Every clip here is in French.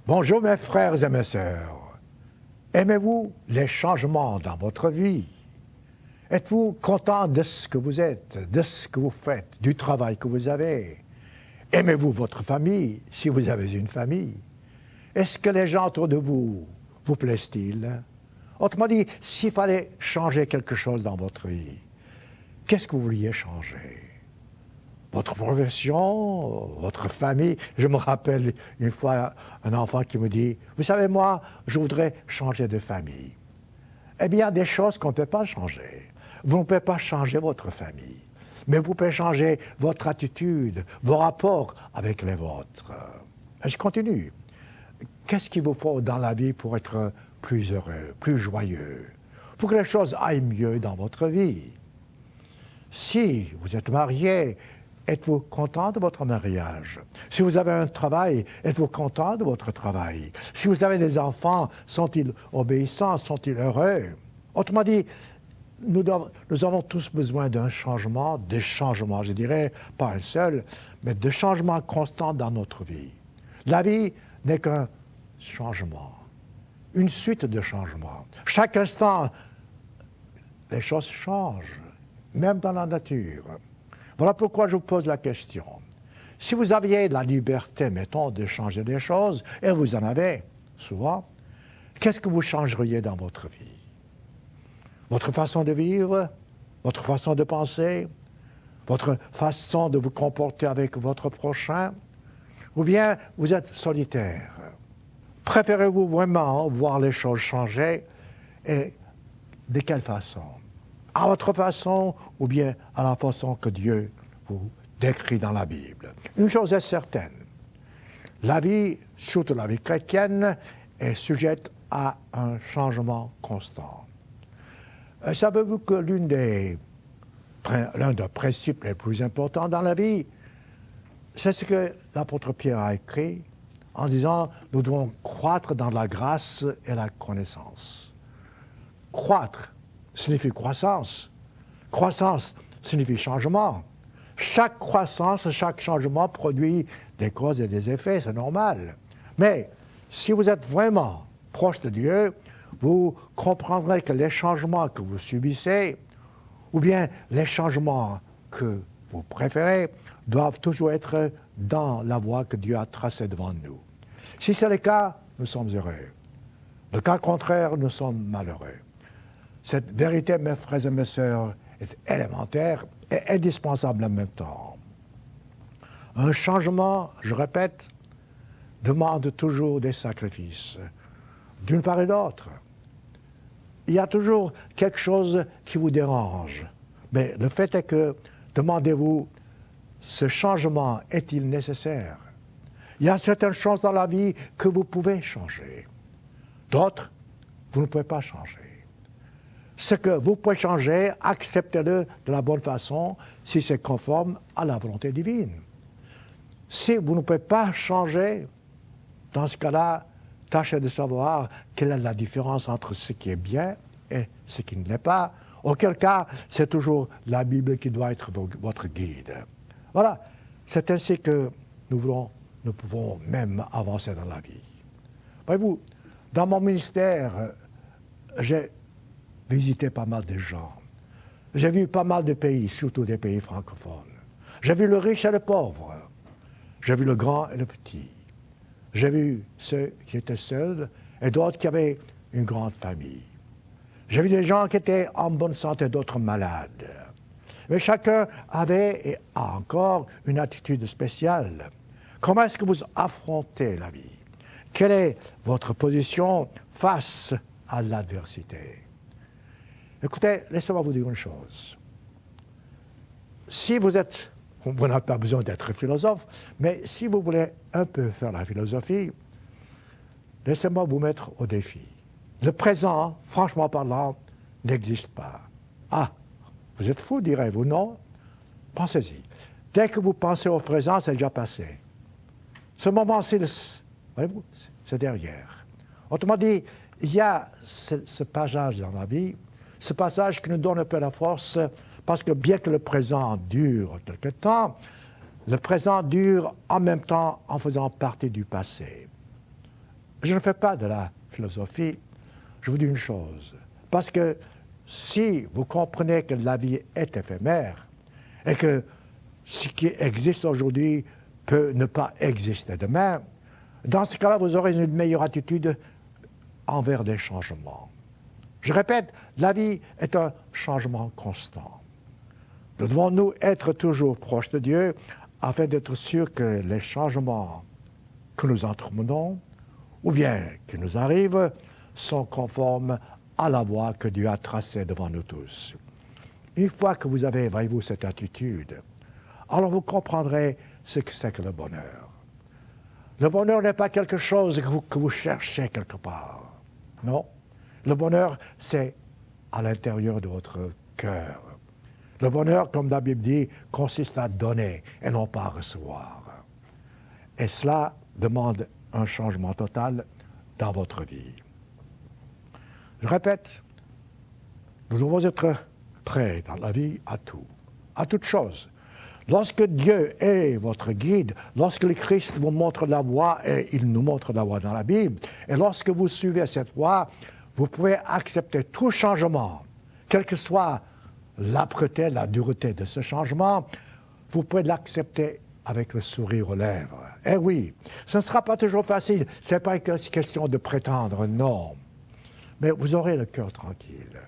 Bonjour mes frères et mes sœurs. Aimez-vous les changements dans votre vie? Êtes-vous content de ce que vous êtes, de ce que vous faites, du travail que vous avez? Aimez-vous votre famille, si vous avez une famille? Est-ce que les gens autour de vous plaisent-ils? Autrement dit, s'il fallait changer quelque chose dans votre vie, qu'est-ce que vous vouliez changer? Votre profession, votre famille. Je me rappelle une fois un enfant qui me dit « Vous savez, moi, je voudrais changer de famille. » Eh bien, il y a des choses qu'on ne peut pas changer. Vous ne pouvez pas changer votre famille, mais vous pouvez changer votre attitude, vos rapports avec les vôtres. Et je continue. Qu'est-ce qu'il vous faut dans la vie pour être plus heureux, plus joyeux, pour que les choses aillent mieux dans votre vie? Si vous êtes marié, êtes-vous content de votre mariage? Si vous avez un travail, êtes-vous content de votre travail? Si vous avez des enfants, sont-ils obéissants? Sont-ils heureux? Autrement dit, nous avons tous besoin d'un changement, des changements, je dirais, pas un seul, mais de changements constants dans notre vie. La vie n'est qu'un changement, une suite de changements. Chaque instant, les choses changent, même dans la nature. Voilà pourquoi je vous pose la question. Si vous aviez la liberté, mettons, de changer des choses, et vous en avez souvent, qu'est-ce que vous changeriez dans votre vie? Votre façon de vivre, votre façon de penser, votre façon de vous comporter avec votre prochain, ou bien vous êtes solitaire? Préférez-vous vraiment voir les choses changer, et de quelle façon? À votre façon ou bien à la façon que Dieu vous décrit dans la Bible. Une chose est certaine, la vie, surtout la vie chrétienne, est sujette à un changement constant. Savez-vous que l'un des principes les plus importants dans la vie, c'est ce que l'apôtre Pierre a écrit en disant « Nous devons croître dans la grâce et la connaissance ». Croître signifie croissance. Croissance signifie changement. Chaque croissance, chaque changement produit des causes et des effets, c'est normal. Mais si vous êtes vraiment proche de Dieu, vous comprendrez que les changements que vous subissez, ou bien les changements que vous préférez, doivent toujours être dans la voie que Dieu a tracée devant nous. Si c'est le cas, nous sommes heureux. Le cas contraire, nous sommes malheureux. Cette vérité, mes frères et mes sœurs, est élémentaire et indispensable en même temps. Un changement, je répète, demande toujours des sacrifices, d'une part et d'autre. Il y a toujours quelque chose qui vous dérange. Mais le fait est que, demandez-vous, ce changement est-il nécessaire? Il y a certaines choses dans la vie que vous pouvez changer. D'autres, vous ne pouvez pas changer. Ce que vous pouvez changer, acceptez-le de la bonne façon si c'est conforme à la volonté divine. Si vous ne pouvez pas changer, dans ce cas-là, tâchez de savoir quelle est la différence entre ce qui est bien et ce qui ne l'est pas. Auquel cas, c'est toujours la Bible qui doit être votre guide. Voilà, c'est ainsi que nous pouvons même avancer dans la vie. Voyez-vous, dans mon ministère, j'ai visité pas mal de gens. J'ai vu pas mal de pays, surtout des pays francophones. J'ai vu le riche et le pauvre. J'ai vu le grand et le petit. J'ai vu ceux qui étaient seuls et d'autres qui avaient une grande famille. J'ai vu des gens qui étaient en bonne santé, d'autres malades. Mais chacun avait et a encore une attitude spéciale. Comment est-ce que vous affrontez la vie? Quelle est votre position face à l'adversité? Écoutez, laissez-moi vous dire une chose. Si vous n'avez pas besoin d'être philosophe, mais si vous voulez un peu faire la philosophie, laissez-moi vous mettre au défi. Le présent, franchement parlant, n'existe pas. Ah, vous êtes fou, direz-vous, non? Pensez-y. Dès que vous pensez au présent, c'est déjà passé. Ce moment, voyez-vous, c'est derrière. Autrement dit, il y a ce passage dans la vie, ce passage qui nous donne un peu la force, parce que bien que le présent dure quelque temps, le présent dure en même temps en faisant partie du passé. Je ne fais pas de la philosophie, je vous dis une chose. Parce que si vous comprenez que la vie est éphémère et que ce qui existe aujourd'hui peut ne pas exister demain, dans ce cas-là, vous aurez une meilleure attitude envers les changements. Je répète, la vie est un changement constant. Nous devons, nous, être toujours proches de Dieu afin d'être sûrs que les changements que nous entremenons ou bien qui nous arrivent sont conformes à la voie que Dieu a tracée devant nous tous. Une fois que vous avez, voyez-vous, cette attitude, alors vous comprendrez ce que c'est que le bonheur. Le bonheur n'est pas quelque chose que vous cherchez quelque part. Non. Le bonheur, c'est à l'intérieur de votre cœur. Le bonheur, comme la Bible dit, consiste à donner et non pas à recevoir. Et cela demande un changement total dans votre vie. Je répète, nous devons être prêts dans la vie à tout, à toute chose. Lorsque Dieu est votre guide, lorsque le Christ vous montre la voie, et il nous montre la voie dans la Bible, et lorsque vous suivez cette voie, vous pouvez accepter tout changement, quelle que soit l'âpreté, la dureté de ce changement, vous pouvez l'accepter avec le sourire aux lèvres. Eh oui, ce ne sera pas toujours facile, ce n'est pas une question de prétendre, non. Mais vous aurez le cœur tranquille,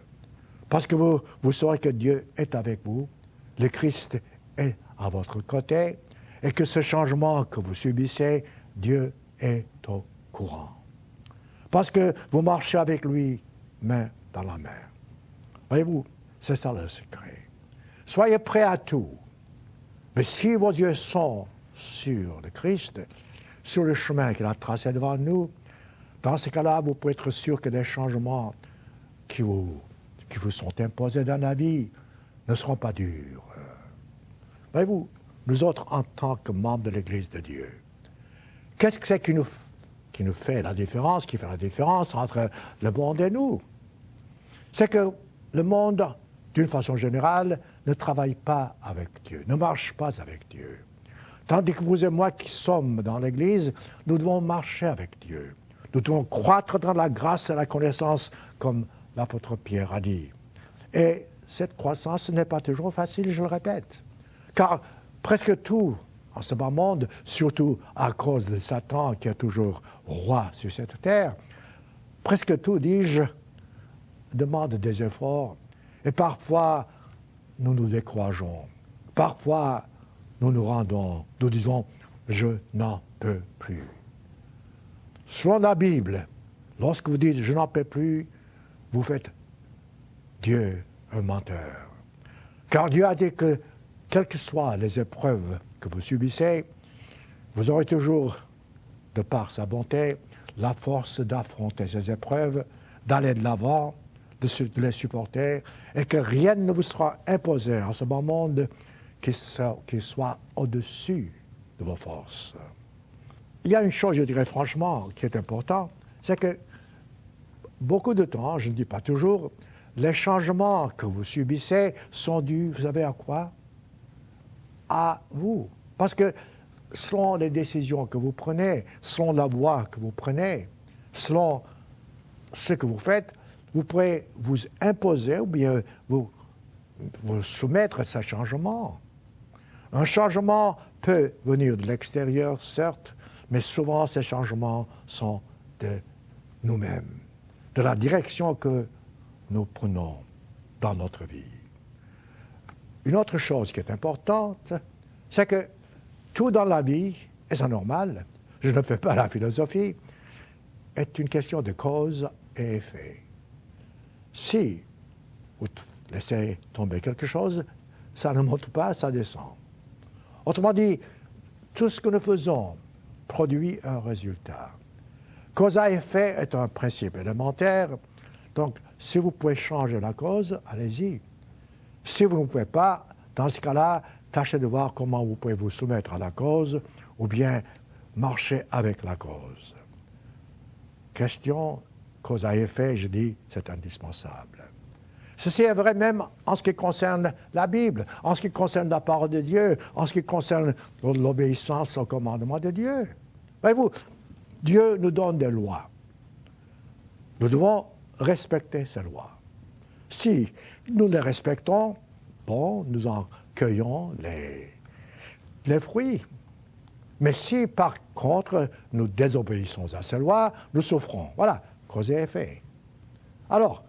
parce que vous saurez que Dieu est avec vous, le Christ est à votre côté, et que ce changement que vous subissez, Dieu est au courant. Parce que vous marchez avec lui, main dans la main. Voyez-vous, c'est ça le secret. Soyez prêts à tout. Mais si vos yeux sont sur le Christ, sur le chemin qu'il a tracé devant nous, dans ce cas-là, vous pouvez être sûr que les changements qui vous sont imposés dans la vie ne seront pas durs. Voyez-vous, nous autres, en tant que membres de l'Église de Dieu, qu'est-ce que c'est qui nous fait la différence, qui fait la différence entre le monde et nous? C'est que le monde, d'une façon générale, ne travaille pas avec Dieu, ne marche pas avec Dieu. Tandis que vous et moi qui sommes dans l'Église, nous devons marcher avec Dieu. Nous devons croître dans la grâce et la connaissance, comme l'apôtre Pierre a dit. Et cette croissance n'est pas toujours facile, je le répète. Car presque tout en ce bas monde, surtout à cause de Satan qui est toujours roi sur cette terre, presque tout, dis-je, demande des efforts. Et parfois, nous nous décourageons. Parfois, nous nous rendons, nous disons, je n'en peux plus. Selon la Bible, lorsque vous dites, je n'en peux plus, vous faites Dieu un menteur. Car Dieu a dit que, quelles que soient les épreuves que vous subissez, vous aurez toujours, de par sa bonté, la force d'affronter ces épreuves, d'aller de l'avant, de les supporter, et que rien ne vous sera imposé en ce bas monde qui soit au-dessus de vos forces. Il y a une chose, je dirais franchement, qui est importante, c'est que beaucoup de temps, je ne dis pas toujours, les changements que vous subissez sont dus, vous savez à quoi? À vous. Parce que selon les décisions que vous prenez, selon la voie que vous prenez, selon ce que vous faites, vous pourrez vous imposer ou bien vous soumettre à ce changement. Un changement peut venir de l'extérieur, certes, mais souvent ces changements sont de nous-mêmes, de la direction que nous prenons dans notre vie. Une autre chose qui est importante, c'est que tout dans la vie, et c'est normal, je ne fais pas la philosophie, est une question de cause et effet. Si vous laissez tomber quelque chose, ça ne monte pas, ça descend. Autrement dit, tout ce que nous faisons produit un résultat. Cause à effet est un principe élémentaire, donc si vous pouvez changer la cause, allez-y. Si vous ne pouvez pas, dans ce cas-là, tâchez de voir comment vous pouvez vous soumettre à la cause ou bien marcher avec la cause. Question, cause à effet, je dis, c'est indispensable. Ceci est vrai même en ce qui concerne la Bible, en ce qui concerne la parole de Dieu, en ce qui concerne l'obéissance au commandement de Dieu. Voyez-vous, Dieu nous donne des lois. Nous devons respecter ces lois. Si nous les respectons, bon, nous en cueillons les fruits. Mais si, par contre, nous désobéissons à ces lois, nous souffrons. Voilà, cause et effet. Alors,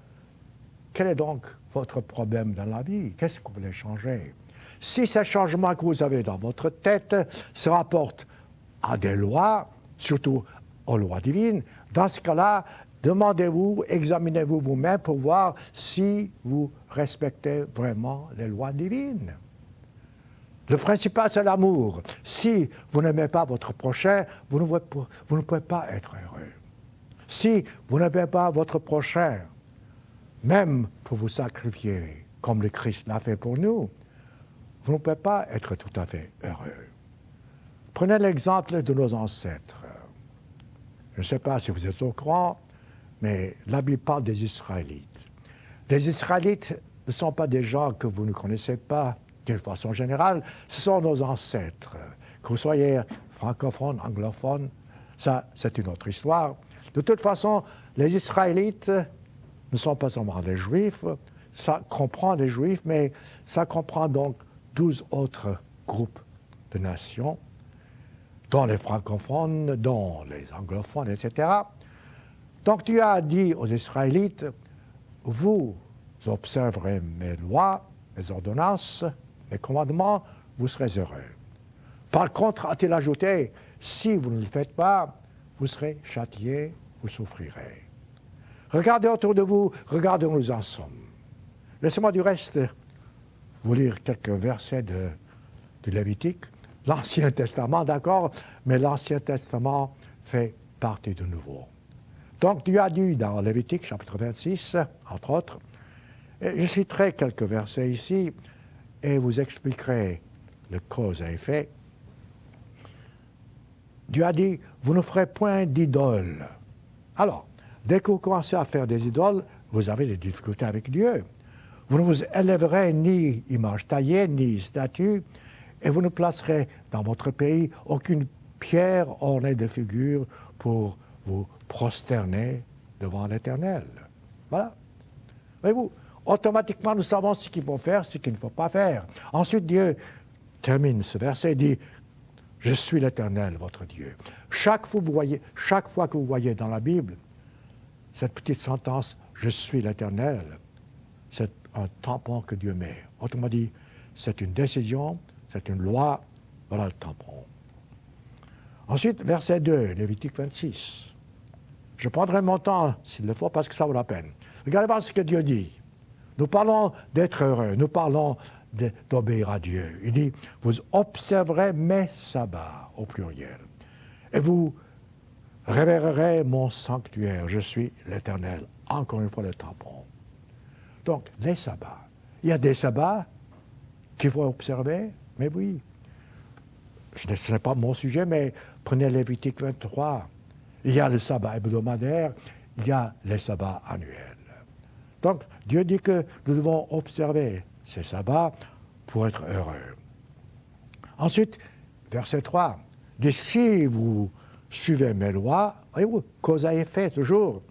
quel est donc votre problème dans la vie? Qu'est-ce que vous voulez changer? Si ces changements que vous avez dans votre tête se rapportent à des lois, surtout aux lois divines, dans ce cas-là, demandez-vous, examinez-vous vous-même pour voir si vous respectez vraiment les lois divines. Le principal, c'est l'amour. Si vous n'aimez pas votre prochain, vous ne pouvez pas être heureux. Si vous n'aimez pas votre prochain, même pour vous sacrifier, comme le Christ l'a fait pour nous, vous ne pouvez pas être tout à fait heureux. Prenez l'exemple de nos ancêtres. Je ne sais pas si vous êtes au courant, mais la Bible parle des Israélites. Les Israélites ne sont pas des gens que vous ne connaissez pas d'une façon générale, ce sont nos ancêtres. Que vous soyez francophone, anglophone, ça c'est une autre histoire. De toute façon, les Israélites ne sont pas seulement les Juifs, ça comprend les Juifs, mais ça comprend donc 12 autres groupes de nations, dont les francophones, dont les anglophones, etc. Donc Dieu a dit aux Israélites, vous observerez mes lois, mes ordonnances, mes commandements, vous serez heureux. Par contre, a-t-il ajouté, si vous ne le faites pas, vous serez châtiés, vous souffrirez. Regardez autour de vous, regardez où nous en sommes. Laissez-moi du reste vous lire quelques versets de Lévitique. L'Ancien Testament, d'accord, mais l'Ancien Testament fait partie du Nouveau. Donc Dieu a dit dans Lévitique, chapitre 26, entre autres, et je citerai quelques versets ici, et vous expliquerai le cause et effet. Dieu a dit, vous ne ferez point d'idoles. Alors, dès que vous commencez à faire des idoles, vous avez des difficultés avec Dieu. Vous ne vous élèverez ni image taillée, ni statue, et vous ne placerez dans votre pays aucune pierre ornée de figures pour vous prosterner devant l'Éternel. Voilà. Voyez-vous, automatiquement, nous savons ce qu'il faut faire, ce qu'il ne faut pas faire. Ensuite, Dieu termine ce verset et dit, « Je suis l'Éternel, votre Dieu. » Chaque fois que vous voyez dans la Bible cette petite sentence, « Je suis l'Éternel », c'est un tampon que Dieu met. Autrement dit, c'est une décision, c'est une loi, voilà le tampon. Ensuite, verset 2, Lévitique 26. Je prendrai mon temps, s'il le faut, parce que ça vaut la peine. Regardez voir ce que Dieu dit. Nous parlons d'être heureux, nous parlons d'obéir à Dieu. Il dit, vous observerez mes sabbats, au pluriel, et vous révérerez mon sanctuaire. Je suis l'Éternel. Encore une fois, le tampon. Donc, les sabbats. Il y a des sabbats qu'il faut observer, mais oui. Ce n'est pas mon sujet, mais prenez Lévitique 23. Il y a le sabbat hebdomadaire, il y a les sabbats annuels. Donc, Dieu dit que nous devons observer ces sabbats pour être heureux. Ensuite, verset 3, dit, si vous suivez mes lois, voyez-vous, cause à effet toujours,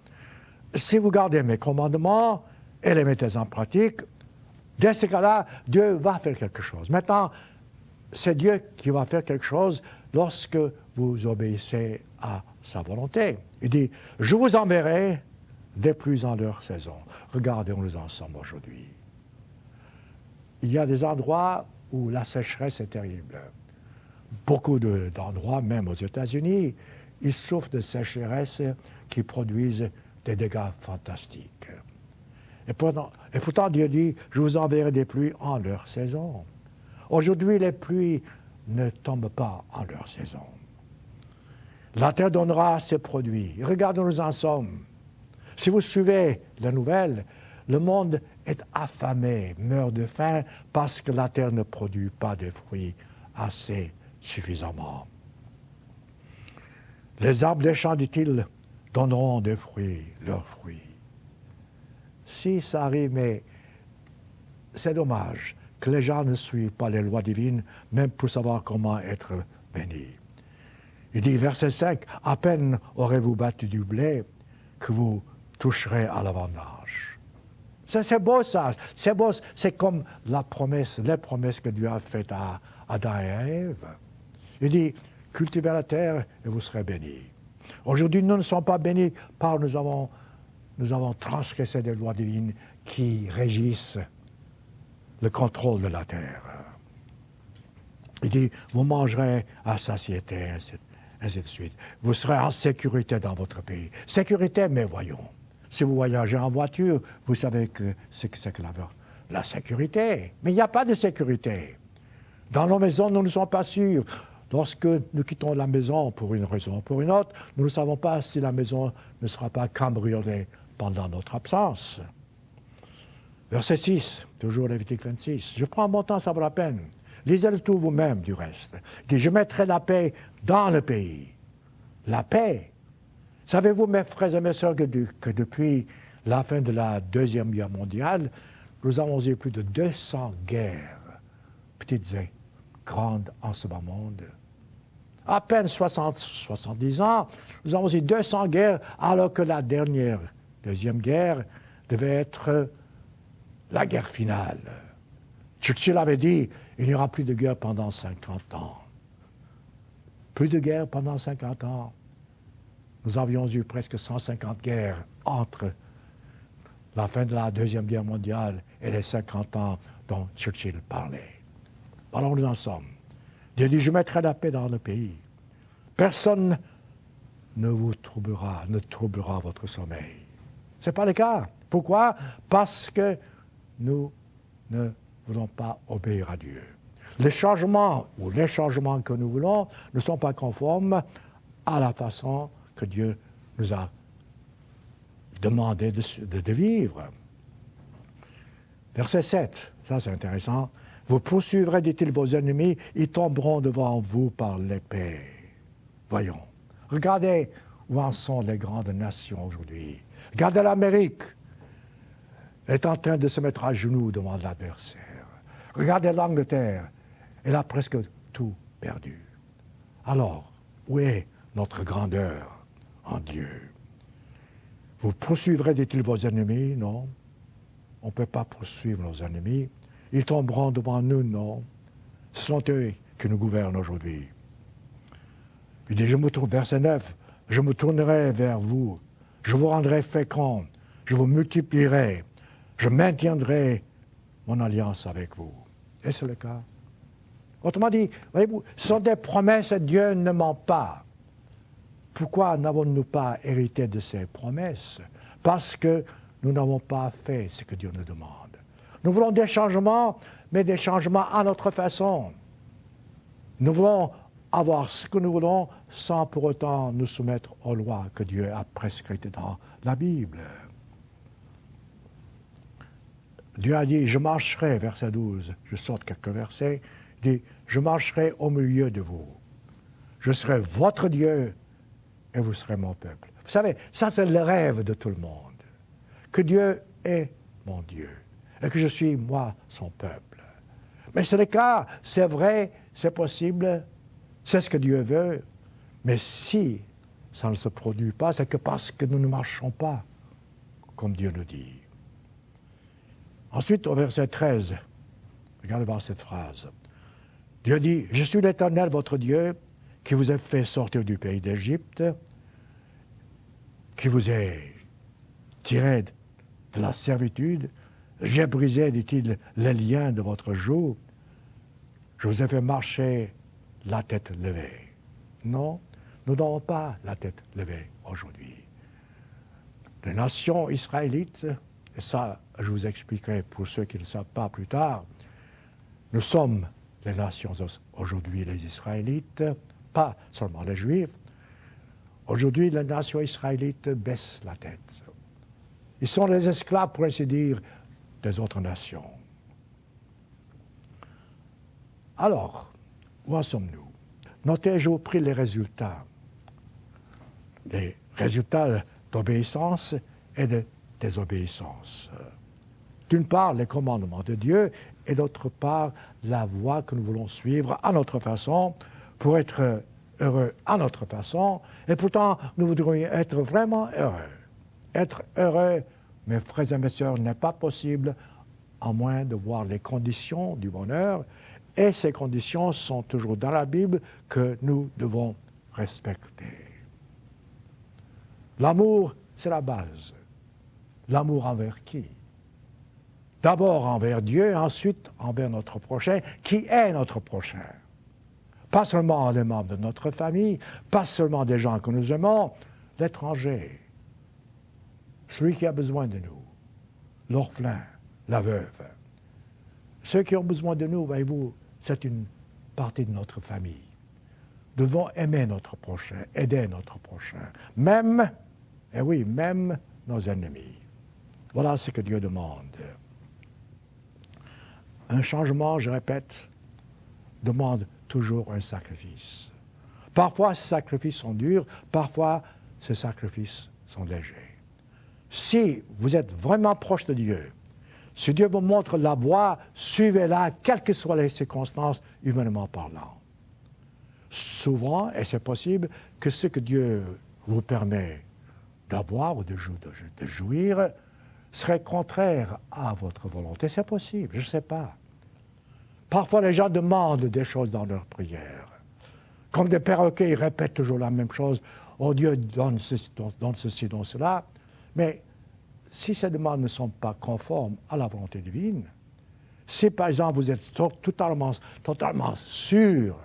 si vous gardez mes commandements et les mettez en pratique, dans ce cas-là, Dieu va faire quelque chose. Maintenant, c'est Dieu qui va faire quelque chose lorsque vous obéissez à sa volonté. Il dit, je vous enverrai des pluies en leur saison. Regardez où nous en sommes aujourd'hui. Il y a des endroits où la sécheresse est terrible. Beaucoup d'endroits, même aux États-Unis, ils souffrent de sécheresse qui produisent des dégâts fantastiques. Et pourtant, Dieu dit, je vous enverrai des pluies en leur saison. Aujourd'hui, les pluies ne tombent pas en leur saison. La terre donnera ses produits. Regardez où nous en sommes. Si vous suivez la nouvelle, le monde est affamé, meurt de faim, parce que la terre ne produit pas de fruits assez suffisamment. Les arbres des champs, dit-il, donneront des fruits, leurs fruits. Si ça arrive, mais c'est dommage que les gens ne suivent pas les lois divines, même pour savoir comment être bénis. Il dit, verset 5, « À peine aurez-vous battu du blé que vous toucherez à la vendange. » C'est beau ça, c'est beau, c'est comme la promesse, les promesses que Dieu a faites à Adam et à Ève. Il dit, « Cultivez la terre et vous serez bénis. » Aujourd'hui, nous ne sommes pas bénis parce que nous avons transgressé des lois divines qui régissent le contrôle de la terre. Il dit, vous mangerez à satiété, ainsi de suite. Vous serez en sécurité dans votre pays. Sécurité, mais voyons. Si vous voyagez en voiture, vous savez que c'est que la sécurité. Mais il n'y a pas de sécurité. Dans nos maisons, nous ne sommes pas sûrs. Lorsque nous quittons la maison pour une raison ou pour une autre, nous ne savons pas si la maison ne sera pas cambriolée pendant notre absence. Verset 6, toujours Lévitique 26. Je prends mon temps, ça vaut la peine. Lisez-le tout vous-même du reste. Il dit, je mettrai la paix dans le pays. La paix. Savez-vous, mes frères et mes sœurs, que depuis la fin de la Deuxième Guerre mondiale, nous avons eu plus de 200 guerres, petites et grandes en ce bas monde. À peine 70 ans, nous avons eu 200 guerres, alors que la dernière, Deuxième Guerre, devait être la guerre finale. Churchill avait dit, il n'y aura plus de guerre pendant 50 ans. Plus de guerre pendant 50 ans. Nous avions eu presque 150 guerres entre la fin de la Deuxième Guerre mondiale et les 50 ans dont Churchill parlait. Alors nous en sommes. Dieu dit, je mettrai la paix dans le pays. Personne ne vous troublera votre sommeil. Ce n'est pas le cas. Pourquoi? Parce que nous ne voulons pas obéir à Dieu. Les changements que nous voulons ne sont pas conformes à la façon que Dieu nous a demandé de vivre. Verset 7, ça c'est intéressant. Vous poursuivrez, dit-il, vos ennemis, ils tomberont devant vous par l'épée. Voyons. Regardez où en sont les grandes nations aujourd'hui. Regardez l'Amérique. Elle est en train de se mettre à genoux devant l'adversaire. Regardez l'Angleterre. Elle a presque tout perdu. Alors, où est notre grandeur en Dieu? Vous poursuivrez, dit-il, vos ennemis? Non. On ne peut pas poursuivre nos ennemis. Ils tomberont devant nous? Non. Ce sont eux qui nous gouvernent aujourd'hui. Il dit, verset 9, je me tournerai vers vous, je vous rendrai fécond, je vous multiplierai, je maintiendrai mon alliance avec vous. Et c'est le cas. Autrement dit, voyez-vous, ce sont des promesses, Dieu ne ment pas. Pourquoi n'avons-nous pas hérité de ces promesses? Parce que nous n'avons pas fait ce que Dieu nous demande. Nous voulons des changements, mais des changements à notre façon. Nous voulons avoir ce que nous voulons sans pour autant nous soumettre aux lois que Dieu a prescrites dans la Bible. Dieu a dit, je marcherai, verset 12, je saute quelques versets, il dit, je marcherai au milieu de vous. Je serai votre Dieu et vous serez mon peuple. Vous savez, ça c'est le rêve de tout le monde. Que Dieu est mon Dieu et que je suis, moi, son peuple. Mais c'est le cas, c'est vrai, c'est possible, c'est ce que Dieu veut. Mais si ça ne se produit pas, c'est que parce que nous ne marchons pas comme Dieu nous dit. Ensuite, au verset 13, regardez voir cette phrase. Dieu dit, « Je suis l'Éternel, votre Dieu, qui vous a fait sortir du pays d'Égypte, qui vous ai tiré de la servitude. J'ai brisé, dit-il, les liens de votre joug. Je vous ai fait marcher la tête levée. » Non, nous n'avons pas la tête levée aujourd'hui. Les nations israélites, et ça, je vous expliquerai pour ceux qui ne le savent pas plus tard, nous sommes les nations aujourd'hui, les Israélites, pas seulement les Juifs. Aujourd'hui, les nations israélites baissent la tête. Ils sont les esclaves, pour ainsi dire, des autres nations. Alors, où en sommes-nous? Notez, je vous prie les résultats. Les résultats d'obéissance et de désobéissance. D'une part, les commandements de Dieu, et d'autre part, la voie que nous voulons suivre à notre façon pour être heureux à notre façon, et pourtant nous voudrions être vraiment heureux. Être heureux, mes frères et mes sœurs, n'est pas possible à moins de voir les conditions du bonheur, et ces conditions sont toujours dans la Bible que nous devons respecter. L'amour, c'est la base. L'amour envers qui? D'abord envers Dieu, ensuite envers notre prochain, qui est notre prochain. Pas seulement les membres de notre famille, pas seulement des gens que nous aimons, l'étranger, celui qui a besoin de nous, l'orphelin, la veuve. Ceux qui ont besoin de nous, voyez-vous, c'est une partie de notre famille. Nous devons aimer notre prochain, aider notre prochain, même, et oui, même nos ennemis. Voilà ce que Dieu demande. Un changement, je répète, demande toujours un sacrifice. Parfois, ces sacrifices sont durs, parfois, ces sacrifices sont légers. Si vous êtes vraiment proche de Dieu, si Dieu vous montre la voie, suivez-la, quelles que soient les circonstances, humainement parlant. Souvent, et c'est possible, que ce que Dieu vous permet d'avoir ou de jouir serait contraire à votre volonté. C'est possible, je ne sais pas. Parfois, les gens demandent des choses dans leurs prières. Comme des perroquets, ils répètent toujours la même chose. « Oh Dieu, donne ceci, donne cela. » Mais si ces demandes ne sont pas conformes à la volonté divine, si par exemple vous êtes totalement sûr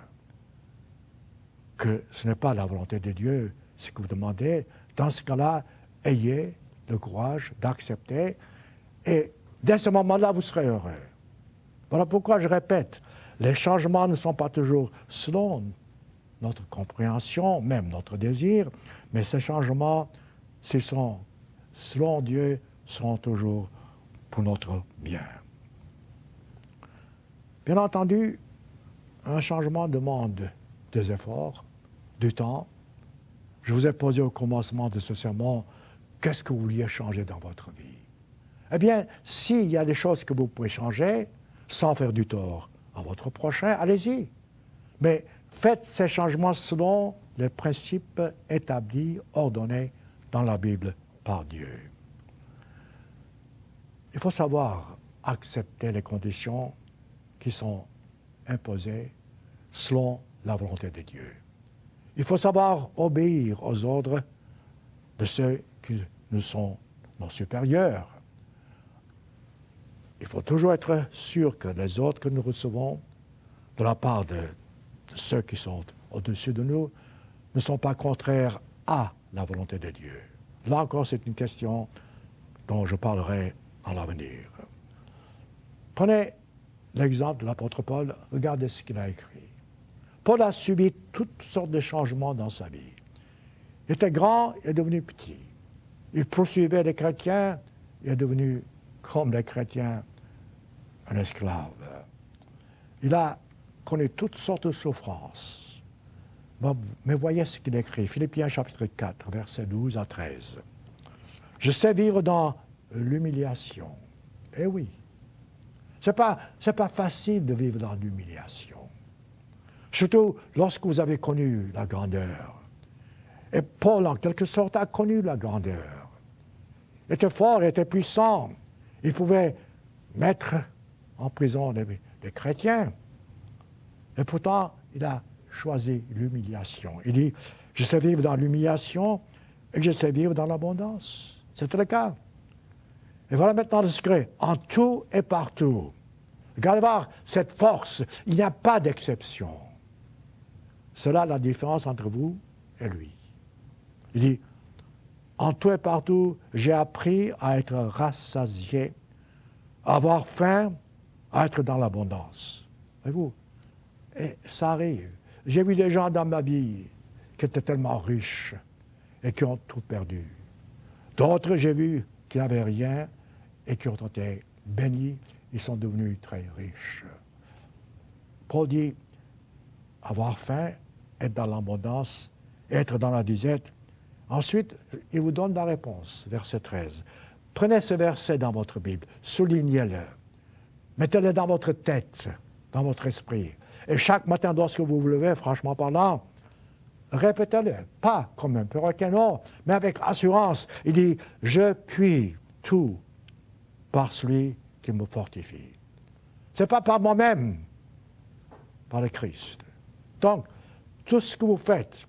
que ce n'est pas la volonté de Dieu, ce que vous demandez, dans ce cas-là, ayez le courage d'accepter et dès ce moment-là, vous serez heureux. Voilà pourquoi je répète, les changements ne sont pas toujours selon notre compréhension, même notre désir, mais ces changements, s'ils sont selon Dieu, seront toujours pour notre bien. Bien entendu, un changement demande des efforts, du temps. Je vous ai posé au commencement de ce sermon, qu'est-ce que vous vouliez changer dans votre vie? Eh bien, s'il y a des choses que vous pouvez changer, sans faire du tort à votre prochain, allez-y. Mais faites ces changements selon les principes établis, ordonnés dans la Bible par Dieu. Il faut savoir accepter les conditions qui sont imposées selon la volonté de Dieu. Il faut savoir obéir aux ordres de ceux qui nous sont nos supérieurs. Il faut toujours être sûr que les ordres que nous recevons de la part de ceux qui sont au-dessus de nous ne sont pas contraires à la volonté de Dieu. Là encore, c'est une question dont je parlerai en l'avenir. Prenez l'exemple de l'apôtre Paul, regardez ce qu'il a écrit. Paul a subi toutes sortes de changements dans sa vie. Il était grand, il est devenu petit. Il poursuivait les chrétiens, il est devenu, comme les chrétiens, un esclave. Il a connu toutes sortes de souffrances. Mais voyez ce qu'il écrit, Philippiens chapitre 4, versets 12 à 13. « Je sais vivre dans l'humiliation. » Eh oui. C'est pas facile de vivre dans l'humiliation. Surtout lorsque vous avez connu la grandeur. Et Paul, en quelque sorte, a connu la grandeur. Il était fort, il était puissant. Il pouvait mettre en prison les chrétiens. Et pourtant, il a choisi l'humiliation. Il dit, je sais vivre dans l'humiliation et je sais vivre dans l'abondance. C'était le cas. Et voilà maintenant le secret. En tout et partout. Regardez voir cette force. Il n'y a pas d'exception. C'est là la différence entre vous et lui. Il dit, en tout et partout, j'ai appris à être rassasié, à avoir faim, à être dans l'abondance. Voyez-vous? Et ça arrive. J'ai vu des gens dans ma vie qui étaient tellement riches et qui ont tout perdu. D'autres, j'ai vu qui n'avaient rien et qui ont été bénis. Ils sont devenus très riches. Paul dit, avoir faim, être dans l'abondance, être dans la disette. Ensuite, il vous donne la réponse, verset 13. Prenez ce verset dans votre Bible, soulignez-le, mettez-le dans votre tête, dans votre esprit. Et chaque matin, lorsque vous vous levez, franchement parlant, répétez-le, pas comme un perroquet, non, mais avec assurance. Il dit, je puis tout par celui qui me fortifie. Ce n'est pas par moi-même, par le Christ. Donc, tout ce que vous faites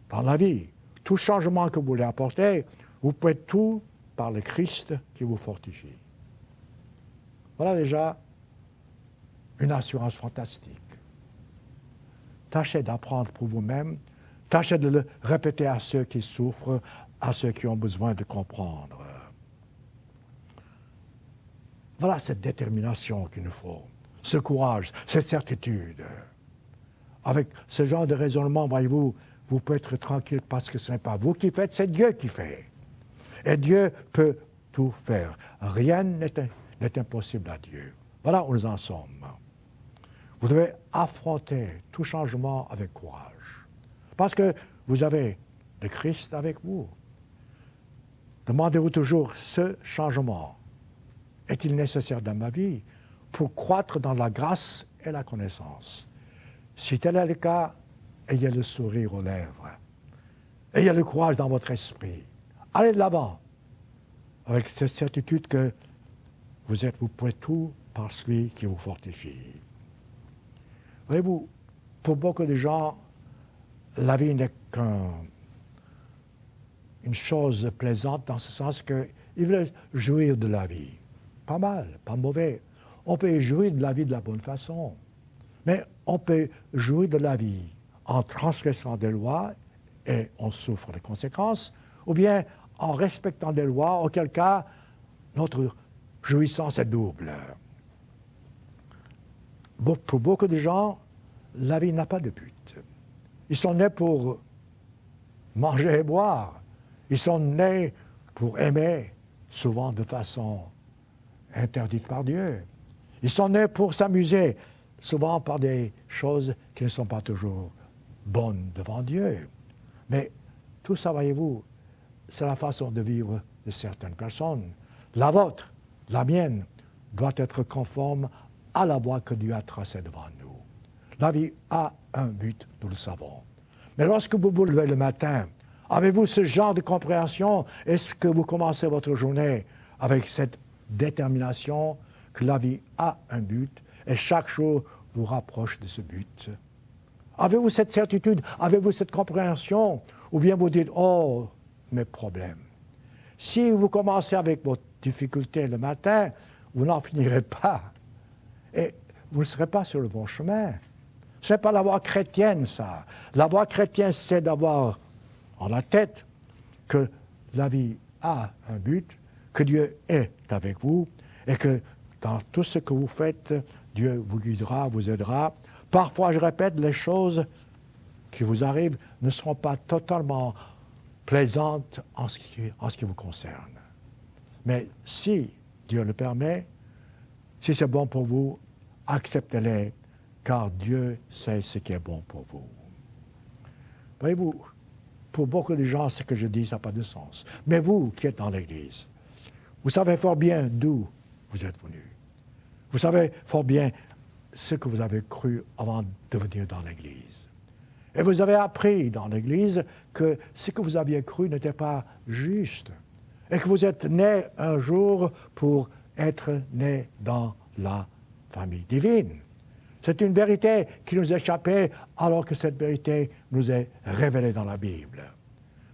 dans la vie, tout changement que vous voulez apporter, vous pouvez tout par le Christ qui vous fortifie. Voilà déjà une assurance fantastique. Tâchez d'apprendre pour vous-même, tâchez de le répéter à ceux qui souffrent, à ceux qui ont besoin de comprendre. Voilà cette détermination qu'il nous faut, ce courage, cette certitude. Avec ce genre de raisonnement, voyez-vous, vous pouvez être tranquille parce que ce n'est pas vous qui faites, c'est Dieu qui fait. Et Dieu peut tout faire. Rien n'est impossible à Dieu. Voilà où nous en sommes. Vous devez affronter tout changement avec courage. Parce que vous avez le Christ avec vous. Demandez-vous toujours, ce changement est-il nécessaire dans ma vie pour croître dans la grâce et la connaissance? Si tel est le cas, ayez le sourire aux lèvres. Ayez le courage dans votre esprit. Allez de l'avant avec cette certitude que vous pouvez tout par celui qui vous fortifie. Voyez-vous, pour beaucoup de gens, la vie n'est qu'une chose plaisante dans ce sens qu'ils veulent jouir de la vie. Pas mal, pas mauvais. On peut jouir de la vie de la bonne façon. Mais on peut jouir de la vie en transgressant des lois et on souffre des conséquences, ou bien en respectant des lois, auquel cas notre jouissance est double. Pour beaucoup de gens, la vie n'a pas de but. Ils sont nés pour manger et boire. Ils sont nés pour aimer, souvent de façon interdite par Dieu. Ils sont nés pour s'amuser, souvent par des choses qui ne sont pas toujours bonnes devant Dieu. Mais tout ça, voyez-vous, c'est la façon de vivre de certaines personnes. La vôtre, la mienne, doit être conforme à la voie que Dieu a tracée devant nous. La vie a un but, nous le savons. Mais lorsque vous vous levez le matin, avez-vous ce genre de compréhension? Est-ce que vous commencez votre journée avec cette détermination que la vie a un but et chaque jour vous rapproche de ce but? Avez-vous cette certitude? Avez-vous cette compréhension? Ou bien vous dites, oh, mes problèmes. Si vous commencez avec vos difficultés le matin, vous n'en finirez pas. Et vous ne serez pas sur le bon chemin. Ce n'est pas la voie chrétienne, ça. La voie chrétienne, c'est d'avoir en la tête que la vie a un but, que Dieu est avec vous, et que dans tout ce que vous faites, Dieu vous guidera, vous aidera. Parfois, je répète, les choses qui vous arrivent ne seront pas totalement plaisantes en ce qui vous concerne. Mais si Dieu le permet, si c'est bon pour vous, acceptez-les, car Dieu sait ce qui est bon pour vous. Voyez-vous, pour beaucoup de gens, ce que je dis, ça n'a pas de sens. Mais vous qui êtes dans l'Église, vous savez fort bien d'où vous êtes venus. Vous savez fort bien ce que vous avez cru avant de venir dans l'Église. Et vous avez appris dans l'Église que ce que vous aviez cru n'était pas juste. Et que vous êtes né un jour pour être né dans la famille divine. C'est une vérité qui nous échappait alors que cette vérité nous est révélée dans la Bible.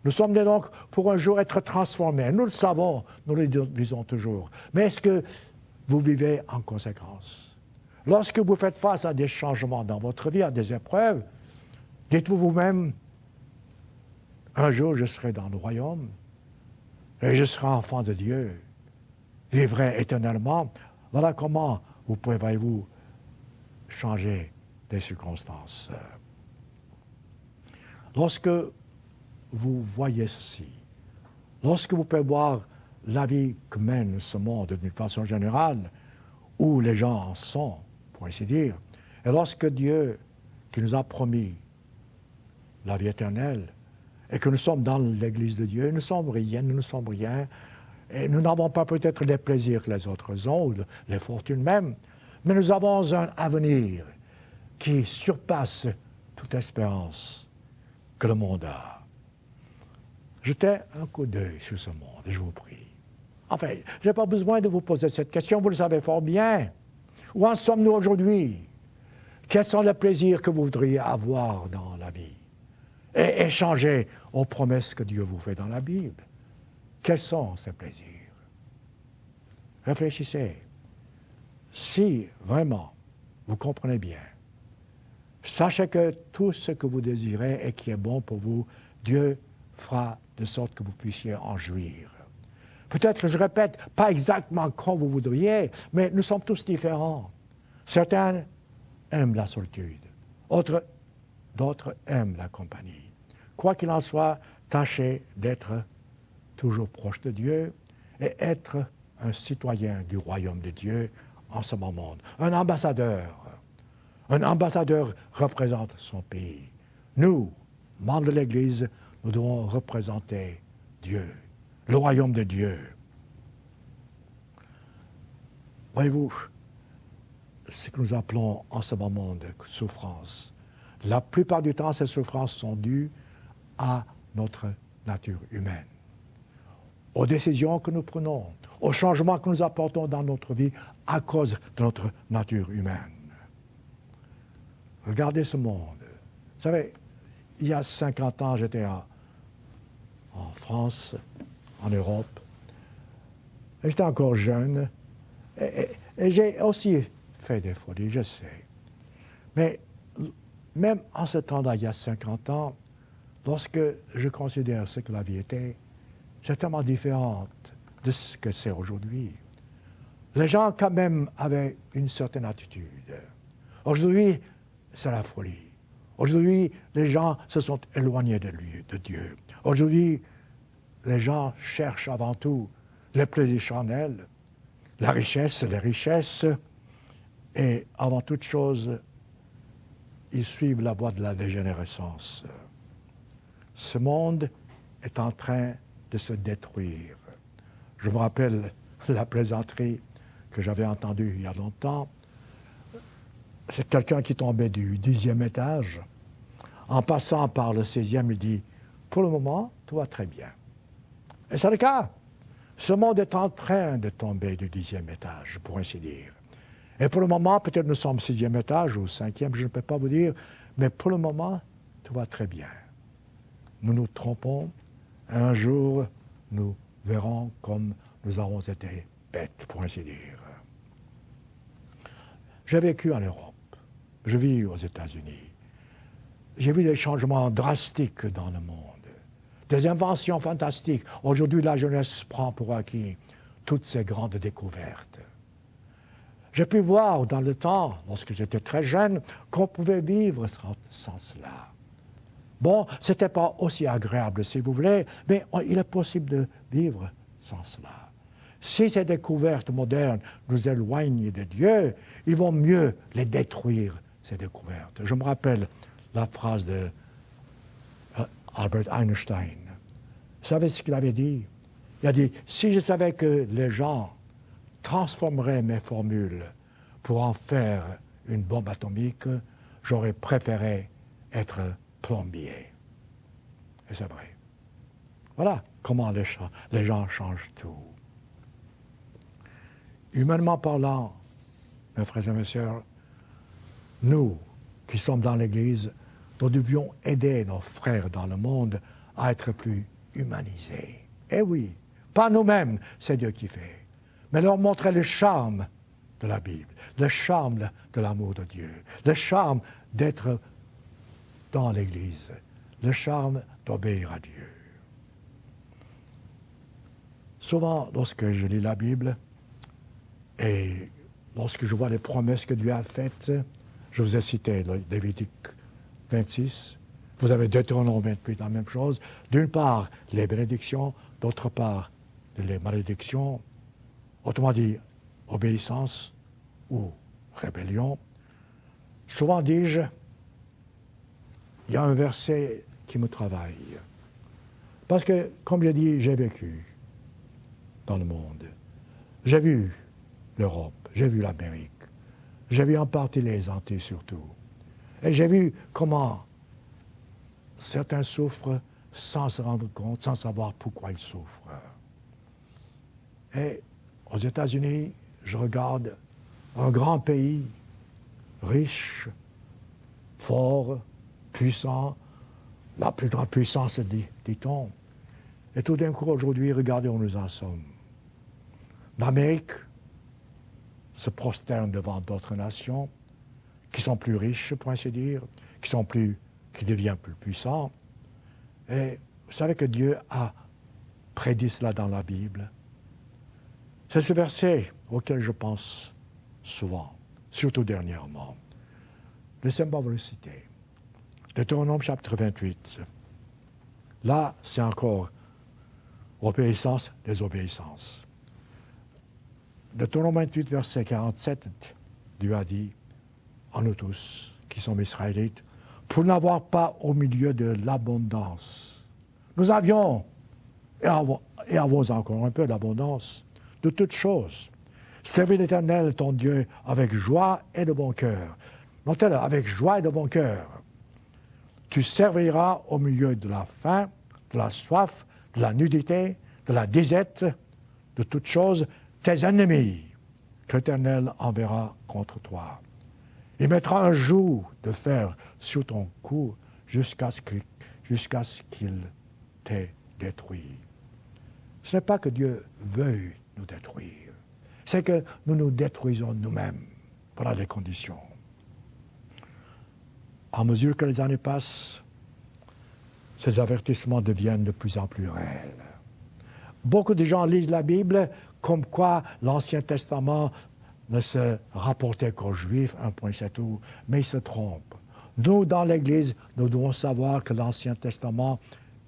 Nous sommes nés donc pour un jour être transformés. Nous le savons, nous le disons toujours. Mais est-ce que vous vivez en conséquence? Lorsque vous faites face à des changements dans votre vie, à des épreuves, dites-vous vous-même, un jour je serai dans le royaume et je serai enfant de Dieu, vivrai éternellement. Voilà comment vous pouvez, voyez-vous, changer des circonstances. Lorsque vous voyez ceci, lorsque vous pouvez voir la vie que mène ce monde d'une façon générale, où les gens en sont, pour ainsi dire, et lorsque Dieu, qui nous a promis la vie éternelle, et que nous sommes dans l'Église de Dieu, nous ne sommes rien, et nous n'avons pas peut-être les plaisirs que les autres ont, ou les fortunes même, mais nous avons un avenir qui surpasse toute espérance. que le monde a. Jetez un coup d'œil sur ce monde, je vous prie. Enfin, je n'ai pas besoin de vous poser cette question, vous le savez fort bien. Où en sommes-nous aujourd'hui? Quels sont les plaisirs que vous voudriez avoir dans la vie? Et échanger aux promesses que Dieu vous fait dans la Bible. Quels sont ces plaisirs? Réfléchissez. Si vraiment vous comprenez bien, sachez que tout ce que vous désirez et qui est bon pour vous, Dieu fera de sorte que vous puissiez en jouir. Peut-être que je répète, pas exactement comme vous voudriez, mais nous sommes tous différents. Certains aiment la solitude, d'autres aiment la compagnie. Quoi qu'il en soit, tâchez d'être toujours proche de Dieu et être un citoyen du royaume de Dieu en ce moment. Un ambassadeur représente son pays. Nous, membres de l'Église, nous devons représenter Dieu, le royaume de Dieu. Voyez-vous, ce que nous appelons en ce moment de souffrance, la plupart du temps, ces souffrances sont dues à notre nature humaine, aux décisions que nous prenons, aux changements que nous apportons dans notre vie à cause de notre nature humaine. Regardez ce monde. Vous savez, il y a 50 ans, j'étais en France, en Europe. J'étais encore jeune et j'ai aussi fait des folies, je sais. Mais même en ce temps-là, il y a 50 ans, lorsque je considère ce que la vie était, c'est tellement différente de ce que c'est aujourd'hui. Les gens, quand même, avaient une certaine attitude. Aujourd'hui, c'est la folie. Aujourd'hui, les gens se sont éloignés de Dieu. Aujourd'hui, les gens cherchent avant tout les plaisirs charnels, la richesse, les richesses, et avant toute chose, ils suivent la voie de la dégénérescence. Ce monde est en train de se détruire. Je me rappelle la plaisanterie que j'avais entendue il y a longtemps. C'est quelqu'un qui tombait du 10e étage. En passant par le 16e, il dit « Pour le moment, tout va très bien ». Et c'est le cas. Ce monde est en train de tomber du 10e étage, pour ainsi dire. Et pour le moment, peut-être nous sommes au 6e étage ou 5e, je ne peux pas vous dire, mais pour le moment, tout va très bien. Nous nous trompons. Un jour, nous verrons comme nous avons été bêtes, pour ainsi dire. J'ai vécu en Europe. Je vis aux États-Unis. J'ai vu des changements drastiques dans le monde, des inventions fantastiques. Aujourd'hui, la jeunesse prend pour acquis toutes ces grandes découvertes. J'ai pu voir dans le temps, lorsque j'étais très jeune, qu'on pouvait vivre sans cela. Bon, ce n'était pas aussi agréable, si vous voulez, mais il est possible de vivre sans cela. Si ces découvertes modernes nous éloignent de Dieu, il vaut mieux les détruire, ces découvertes. Je me rappelle la phrase de Albert Einstein. Vous savez ce qu'il avait dit? Il a dit, si je savais que les gens transformeraient mes formules pour en faire une bombe atomique, j'aurais préféré être plombier. Et c'est vrai. Voilà comment les gens changent tout. Humainement parlant, mes frères et mes sœurs, nous qui sommes dans l'Église, nous devions aider nos frères dans le monde à être plus humanisés. Eh oui, pas nous-mêmes, c'est Dieu qui fait, mais leur montrer le charme de la Bible, le charme de l'amour de Dieu, le charme d'être dans l'Église, le charme d'obéir à Dieu. Souvent, lorsque je lis la Bible et lorsque je vois les promesses que Dieu a faites, je vous ai cité Lévitique 26, vous avez Deutéronome 28, la même chose. D'une part, les bénédictions, d'autre part, les malédictions, autrement dit, obéissance ou rébellion. Souvent dis-je, il y a un verset qui me travaille. Parce que, comme j'ai dit, j'ai vécu dans le monde. J'ai vu l'Europe, j'ai vu l'Amérique, j'ai vu en partie les Antilles surtout. Et j'ai vu comment certains souffrent sans se rendre compte, sans savoir pourquoi ils souffrent. Et aux États-Unis, je regarde un grand pays, riche, fort, puissant, la plus grande puissance, dit-on. Et tout d'un coup, aujourd'hui, regardez où nous en sommes. L'Amérique se prosterne devant d'autres nations qui sont plus riches, pour ainsi dire, qui deviennent plus puissants. Et vous savez que Dieu a prédit cela dans la Bible. C'est ce verset auquel je pense souvent, surtout dernièrement. Laissez-moi vous le citer. Deutéronome chapitre 28. Là, c'est encore obéissance des obéissances. Deutéronome 28, verset 47, Dieu a dit, à nous tous qui sommes Israélites, pour n'avoir pas au milieu de l'abondance. Nous avions et avons encore un peu d'abondance de toutes choses. Servis l'Éternel, ton Dieu, avec joie et de bon cœur. Notez-le, avec joie et de bon cœur. Tu serviras au milieu de la faim, de la soif, de la nudité, de la disette, de toutes choses, tes ennemis, que l'Éternel enverra contre toi. Il mettra un joug de fer sur ton cou jusqu'à ce qu'il t'ait détruit. Ce n'est pas que Dieu veuille nous détruire, c'est que nous nous détruisons nous-mêmes. Voilà les conditions. À mesure que les années passent, ces avertissements deviennent de plus en plus réels. Beaucoup de gens lisent la Bible comme quoi l'Ancien Testament ne se rapportait qu'aux Juifs, un point c'est tout, mais ils se trompent. Nous, dans l'Église, nous devons savoir que l'Ancien Testament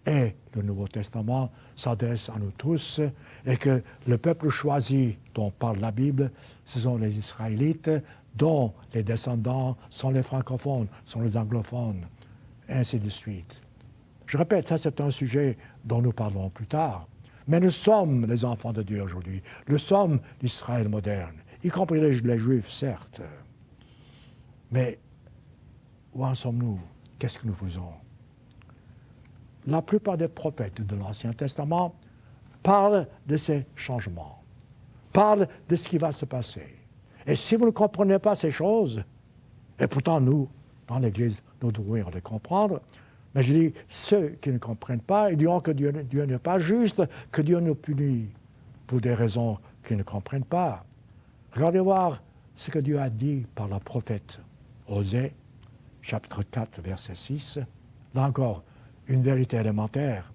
et le Nouveau Testament s'adressent à nous tous et que le peuple choisi dont parle la Bible, ce sont les Israélites, dont les descendants sont les francophones, sont les anglophones, et ainsi de suite. Je répète, ça c'est un sujet dont nous parlerons plus tard. Mais nous sommes les enfants de Dieu aujourd'hui. Nous sommes l'Israël moderne, y compris les Juifs, certes. Mais où en sommes-nous? Qu'est-ce que nous faisons? La plupart des prophètes de l'Ancien Testament parlent de ces changements, parlent de ce qui va se passer. Et si vous ne comprenez pas ces choses, et pourtant nous, dans l'Église, nous devrions les comprendre, mais je dis, ceux qui ne comprennent pas, ils diront que Dieu n'est pas juste, que Dieu nous punit pour des raisons qu'ils ne comprennent pas. Regardez voir ce que Dieu a dit par la prophète Osée, chapitre 4, verset 6. Là encore, une vérité élémentaire.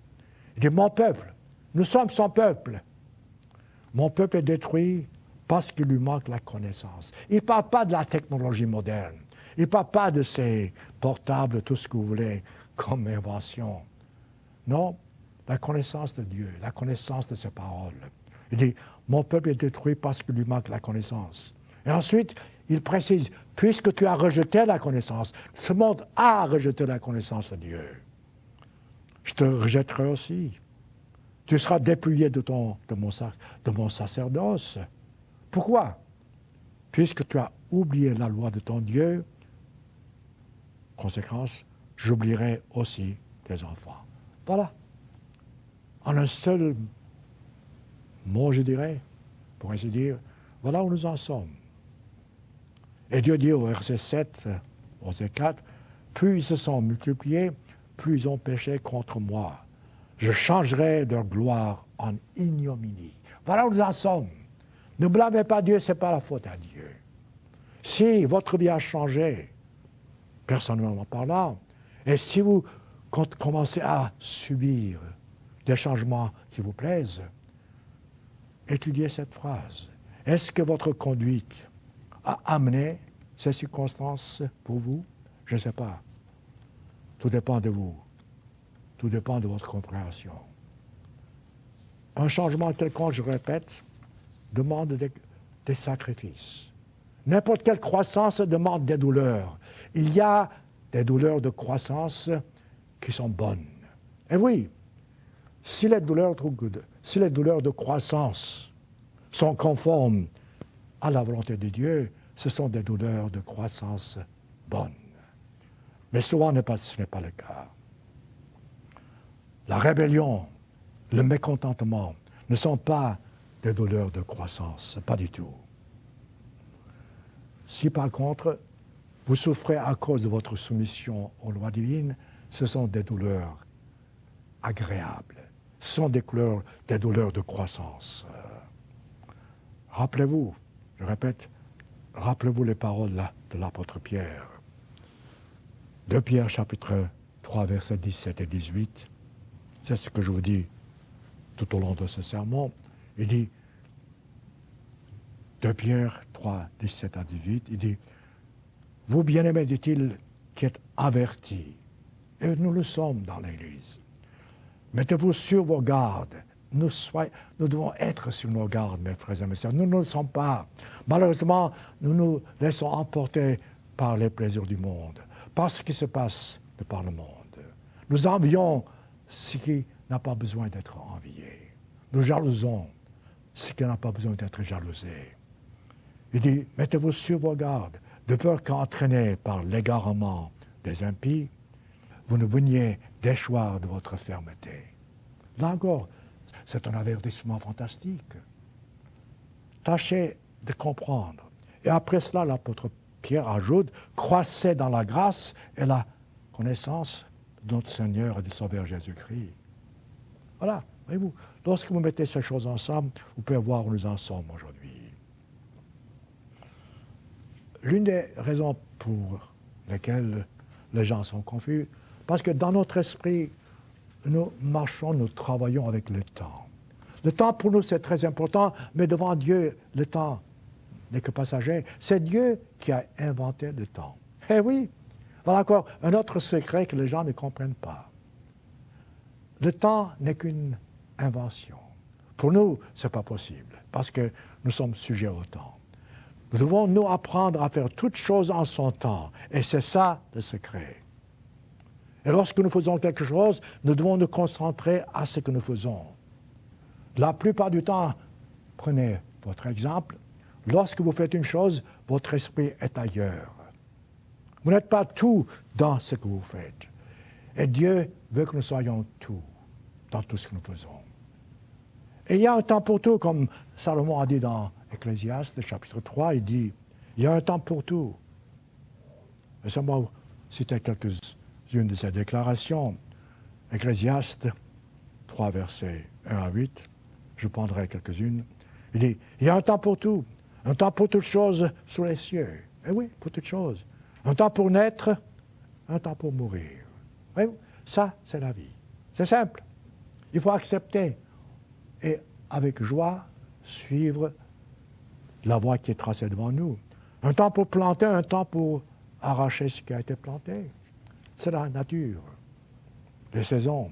Il dit, mon peuple, nous sommes son peuple. Mon peuple est détruit parce qu'il lui manque la connaissance. Il ne parle pas de la technologie moderne. Il ne parle pas de ces portables, tout ce que vous voulez, comme invention. Non, la connaissance de Dieu, la connaissance de ses paroles. Il dit, mon peuple est détruit parce qu'il lui manque la connaissance. Et ensuite, il précise, puisque tu as rejeté la connaissance, ce monde a rejeté la connaissance de Dieu. Je te rejetterai aussi. Tu seras dépouillé de mon sacerdoce. Pourquoi? Puisque tu as oublié la loi de ton Dieu, conséquence, j'oublierai aussi tes enfants. Voilà. En un seul mot, je dirais, pour ainsi dire, voilà où nous en sommes. Et Dieu dit au verset 7, au verset 4, « Plus ils se sont multipliés, plus ils ont péché contre moi. Je changerai leur gloire en ignominie. » Voilà où nous en sommes. Ne blâmez pas Dieu, ce n'est pas la faute à Dieu. Si votre vie a changé, personnellement parlant, et si vous commencez à subir des changements qui vous plaisent, étudiez cette phrase. Est-ce que votre conduite a amené ces circonstances pour vous? Je ne sais pas. Tout dépend de vous. Tout dépend de votre compréhension. Un changement quelconque, je répète, demande des sacrifices. N'importe quelle croissance demande des douleurs. Il y a des douleurs de croissance qui sont bonnes. Et oui, si les douleurs de croissance sont conformes à la volonté de Dieu, ce sont des douleurs de croissance bonnes. Mais souvent, ce n'est pas le cas. la rébellion, le mécontentement ne sont pas des douleurs de croissance, pas du tout. Si par contre, vous souffrez à cause de votre soumission aux lois divines, ce sont des douleurs agréables, ce sont des douleurs de croissance. Rappelez-vous, je répète, rappelez-vous les paroles de l'apôtre Pierre. 2 Pierre chapitre 3, versets 17 et 18, c'est ce que je vous dis tout au long de ce sermon. Il dit, 2 Pierre 3, 17 à 18, il dit, « Vous bien-aimés, dit-il, qui êtes avertis, et nous le sommes dans l'Église, mettez-vous sur vos gardes. Nous devons être sur nos gardes, mes frères et mes sœurs. Nous ne le sommes pas. Malheureusement, nous nous laissons emporter par les plaisirs du monde, par ce qui se passe par le monde. Nous envions ce qui n'a pas besoin d'être envié. Nous jalousons ce qui n'a pas besoin d'être jalousé. Il dit, mettez-vous sur vos gardes, de peur qu'entraînés par l'égarement des impies, vous ne veniez déchoir de votre fermeté. Là encore, c'est un avertissement fantastique. Tâchez de comprendre. Et après cela, l'apôtre Pierre ajoute, croissez dans la grâce et la connaissance de notre Seigneur et du Sauveur Jésus-Christ. Voilà, voyez-vous, lorsque vous mettez ces choses ensemble, vous pouvez voir où nous en sommes aujourd'hui. L'une des raisons pour lesquelles les gens sont confus, parce que dans notre esprit, nous marchons, nous travaillons avec le temps. Le temps pour nous, c'est très important, mais devant Dieu, le temps n'est que passager. C'est Dieu qui a inventé le temps. Eh oui, voilà encore un autre secret que les gens ne comprennent pas. Le temps n'est qu'une invention. Pour nous, ce n'est pas possible, parce que nous sommes sujets au temps. Nous devons nous apprendre à faire toutes choses en son temps, et c'est ça le secret. Et lorsque nous faisons quelque chose, nous devons nous concentrer à ce que nous faisons. La plupart du temps, prenez votre exemple, lorsque vous faites une chose, votre esprit est ailleurs. Vous n'êtes pas tout dans ce que vous faites. Et Dieu veut que nous soyons tout dans tout ce que nous faisons. Et il y a un temps pour tout, comme Salomon a dit dans Ecclésiaste, chapitre 3, il dit, il y a un temps pour tout. Laissez-moi citer quelques-unes de ces déclarations. Ecclésiaste 3, versets 1 à 8, je prendrai quelques-unes. Il dit, il y a un temps pour tout, un temps pour toutes choses sous les cieux. Eh oui, pour toutes choses. Un temps pour naître, un temps pour mourir. Voyez-vous, ça, c'est la vie. C'est simple. Il faut accepter et avec joie suivre la voie qui est tracée devant nous. Un temps pour planter, un temps pour arracher ce qui a été planté. C'est la nature, les saisons.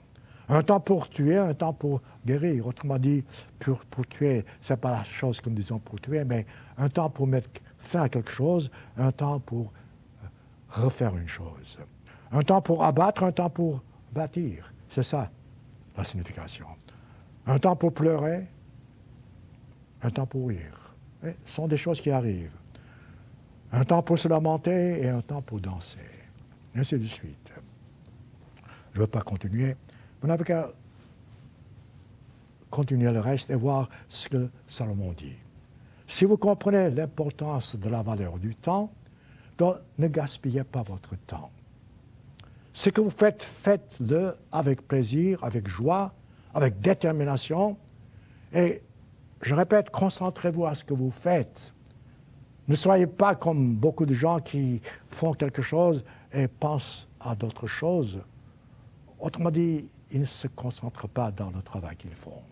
Un temps pour tuer, un temps pour guérir. Autrement dit, pour tuer, ce n'est pas la chose que nous disons pour tuer, mais un temps pour mettre fin à quelque chose, un temps pour refaire une chose. Un temps pour abattre, un temps pour bâtir. C'est ça, la signification. Un temps pour pleurer, un temps pour rire. Et ce sont des choses qui arrivent. Un temps pour se lamenter et un temps pour danser. Et ainsi de suite. Je ne veux pas continuer. Vous n'avez qu'à continuer le reste et voir ce que Salomon dit. Si vous comprenez l'importance de la valeur du temps, donc ne gaspillez pas votre temps. Ce que vous faites, faites-le avec plaisir, avec joie, avec détermination. Et je répète, concentrez-vous à ce que vous faites. Ne soyez pas comme beaucoup de gens qui font quelque chose et pensent à d'autres choses. Autrement dit, ils ne se concentrent pas dans le travail qu'ils font.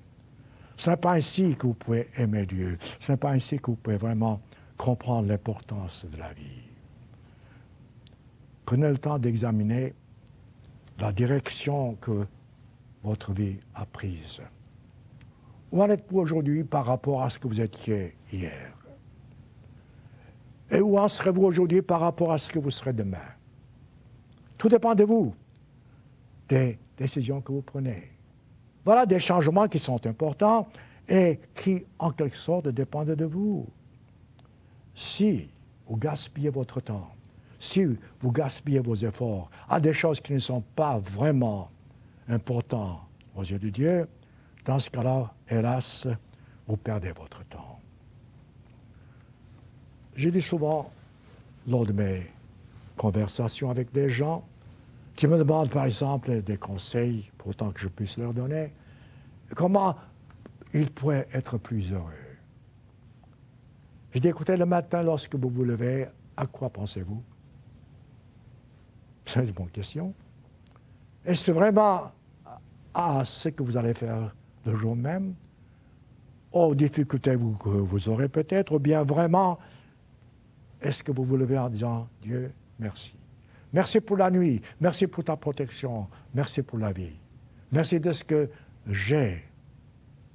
Ce n'est pas ainsi que vous pouvez aimer Dieu. Ce n'est pas ainsi que vous pouvez vraiment comprendre l'importance de la vie. Prenez le temps d'examiner la direction que votre vie a prise. Où en êtes-vous aujourd'hui par rapport à ce que vous étiez hier? Et où en serez-vous aujourd'hui par rapport à ce que vous serez demain? Tout dépend de vous, des décisions que vous prenez. Voilà des changements qui sont importants et qui, en quelque sorte, dépendent de vous. Si vous gaspillez votre temps, si vous gaspillez vos efforts à des choses qui ne sont pas vraiment importantes aux yeux de Dieu, dans ce cas-là, hélas, vous perdez votre temps. Je dis souvent, lors de mes conversations avec des gens, qui me demandent par exemple des conseils, pour autant que je puisse leur donner, comment ils pourraient être plus heureux. Je dis, écoutez, le matin, lorsque vous vous levez, à quoi pensez-vous? C'est une bonne question. Est-ce vraiment à ce que vous allez faire le jour même, aux difficultés que vous aurez peut-être, ou bien vraiment, est-ce que vous vous levez en disant, Dieu, merci. Merci pour la nuit, merci pour ta protection, merci pour la vie. Merci de ce que j'ai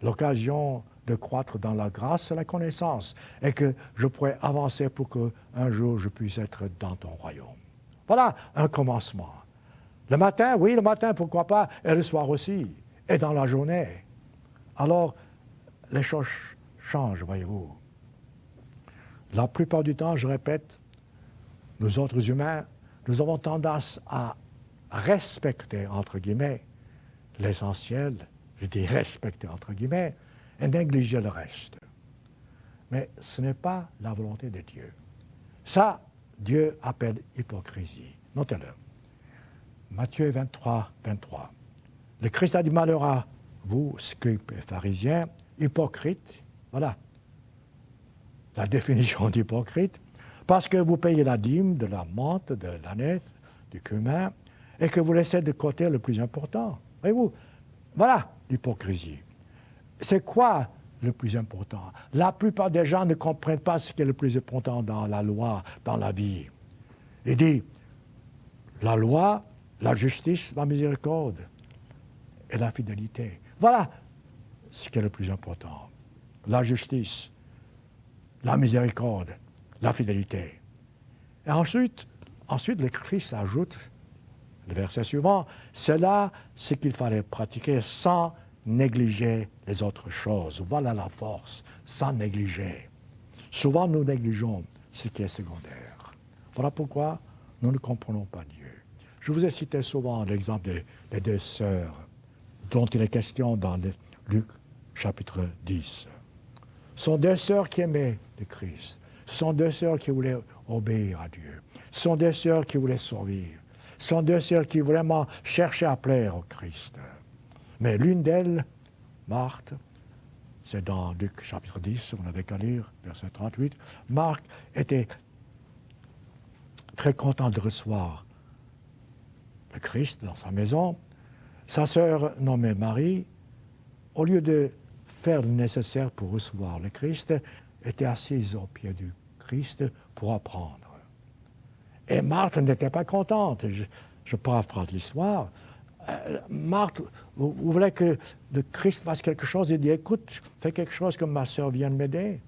l'occasion de croître dans la grâce et la connaissance, et que je pourrais avancer pour qu'un jour je puisse être dans ton royaume. Voilà un commencement. Le matin, oui, le matin, pourquoi pas, et le soir aussi, et dans la journée. Alors, les choses changent, voyez-vous. La plupart du temps, je répète, nous autres humains, nous avons tendance à respecter, entre guillemets, l'essentiel, je dis respecter, entre guillemets, et négliger le reste. Mais ce n'est pas la volonté de Dieu. Ça, Dieu appelle hypocrisie. Notez-le. Matthieu 23, 23. Le Christ a dit malheur à vous, scribes et pharisiens, hypocrites. Voilà la définition d'hypocrite. Parce que vous payez la dîme de la menthe, de l'anis, du cumin, et que vous laissez de côté le plus important. Voyez-vous, voilà l'hypocrisie. C'est quoi le plus important? La plupart des gens ne comprennent pas ce qui est le plus important dans la loi, dans la vie. Il dit, la loi, la justice, la miséricorde et la fidélité. Voilà ce qui est le plus important. La justice, la miséricorde, la fidélité. Et ensuite, le Christ ajoute, le verset suivant, c'est là ce qu'il fallait pratiquer sans négliger les autres choses. Voilà la force, sans négliger. Souvent, nous négligeons ce qui est secondaire. Voilà pourquoi nous ne comprenons pas Dieu. Je vous ai cité souvent l'exemple des deux sœurs dont il est question dans Luc chapitre 10. Ce sont deux sœurs qui aimaient le Christ. Ce sont deux sœurs qui voulaient obéir à Dieu. Ce sont deux sœurs qui voulaient survivre. Ce sont deux sœurs qui vraiment cherchaient à plaire au Christ. Mais l'une d'elles, Marthe, c'est dans Luc chapitre 10, vous n'avez qu'à lire, verset 38, Marthe était très contente de recevoir le Christ dans sa maison. Sa sœur, nommée Marie, au lieu de faire le nécessaire pour recevoir le Christ, était assise au pied du Christ pour apprendre. Et Marthe n'était pas contente. Je paraphrase l'histoire. Marthe, vous voulez que le Christ fasse quelque chose? Il dit, écoute, fais quelque chose comme ma sœur vient de m'aider.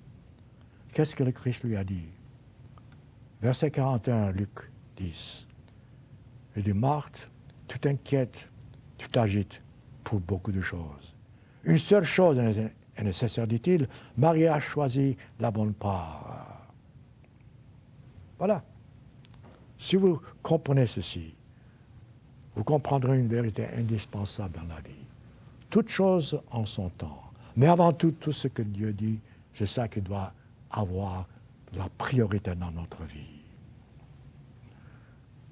Qu'est-ce que le Christ lui a dit? Verset 41, Luc 10. Il dit, Marthe, tu t'inquiètes, tu t'agites pour beaucoup de choses. Une seule chose est nécessaire, dit-il, Marie a choisi la bonne part. Voilà. Si vous comprenez ceci, vous comprendrez une vérité indispensable dans la vie. Toute chose en son temps. Mais avant tout, tout ce que Dieu dit, c'est ça qui doit avoir la priorité dans notre vie.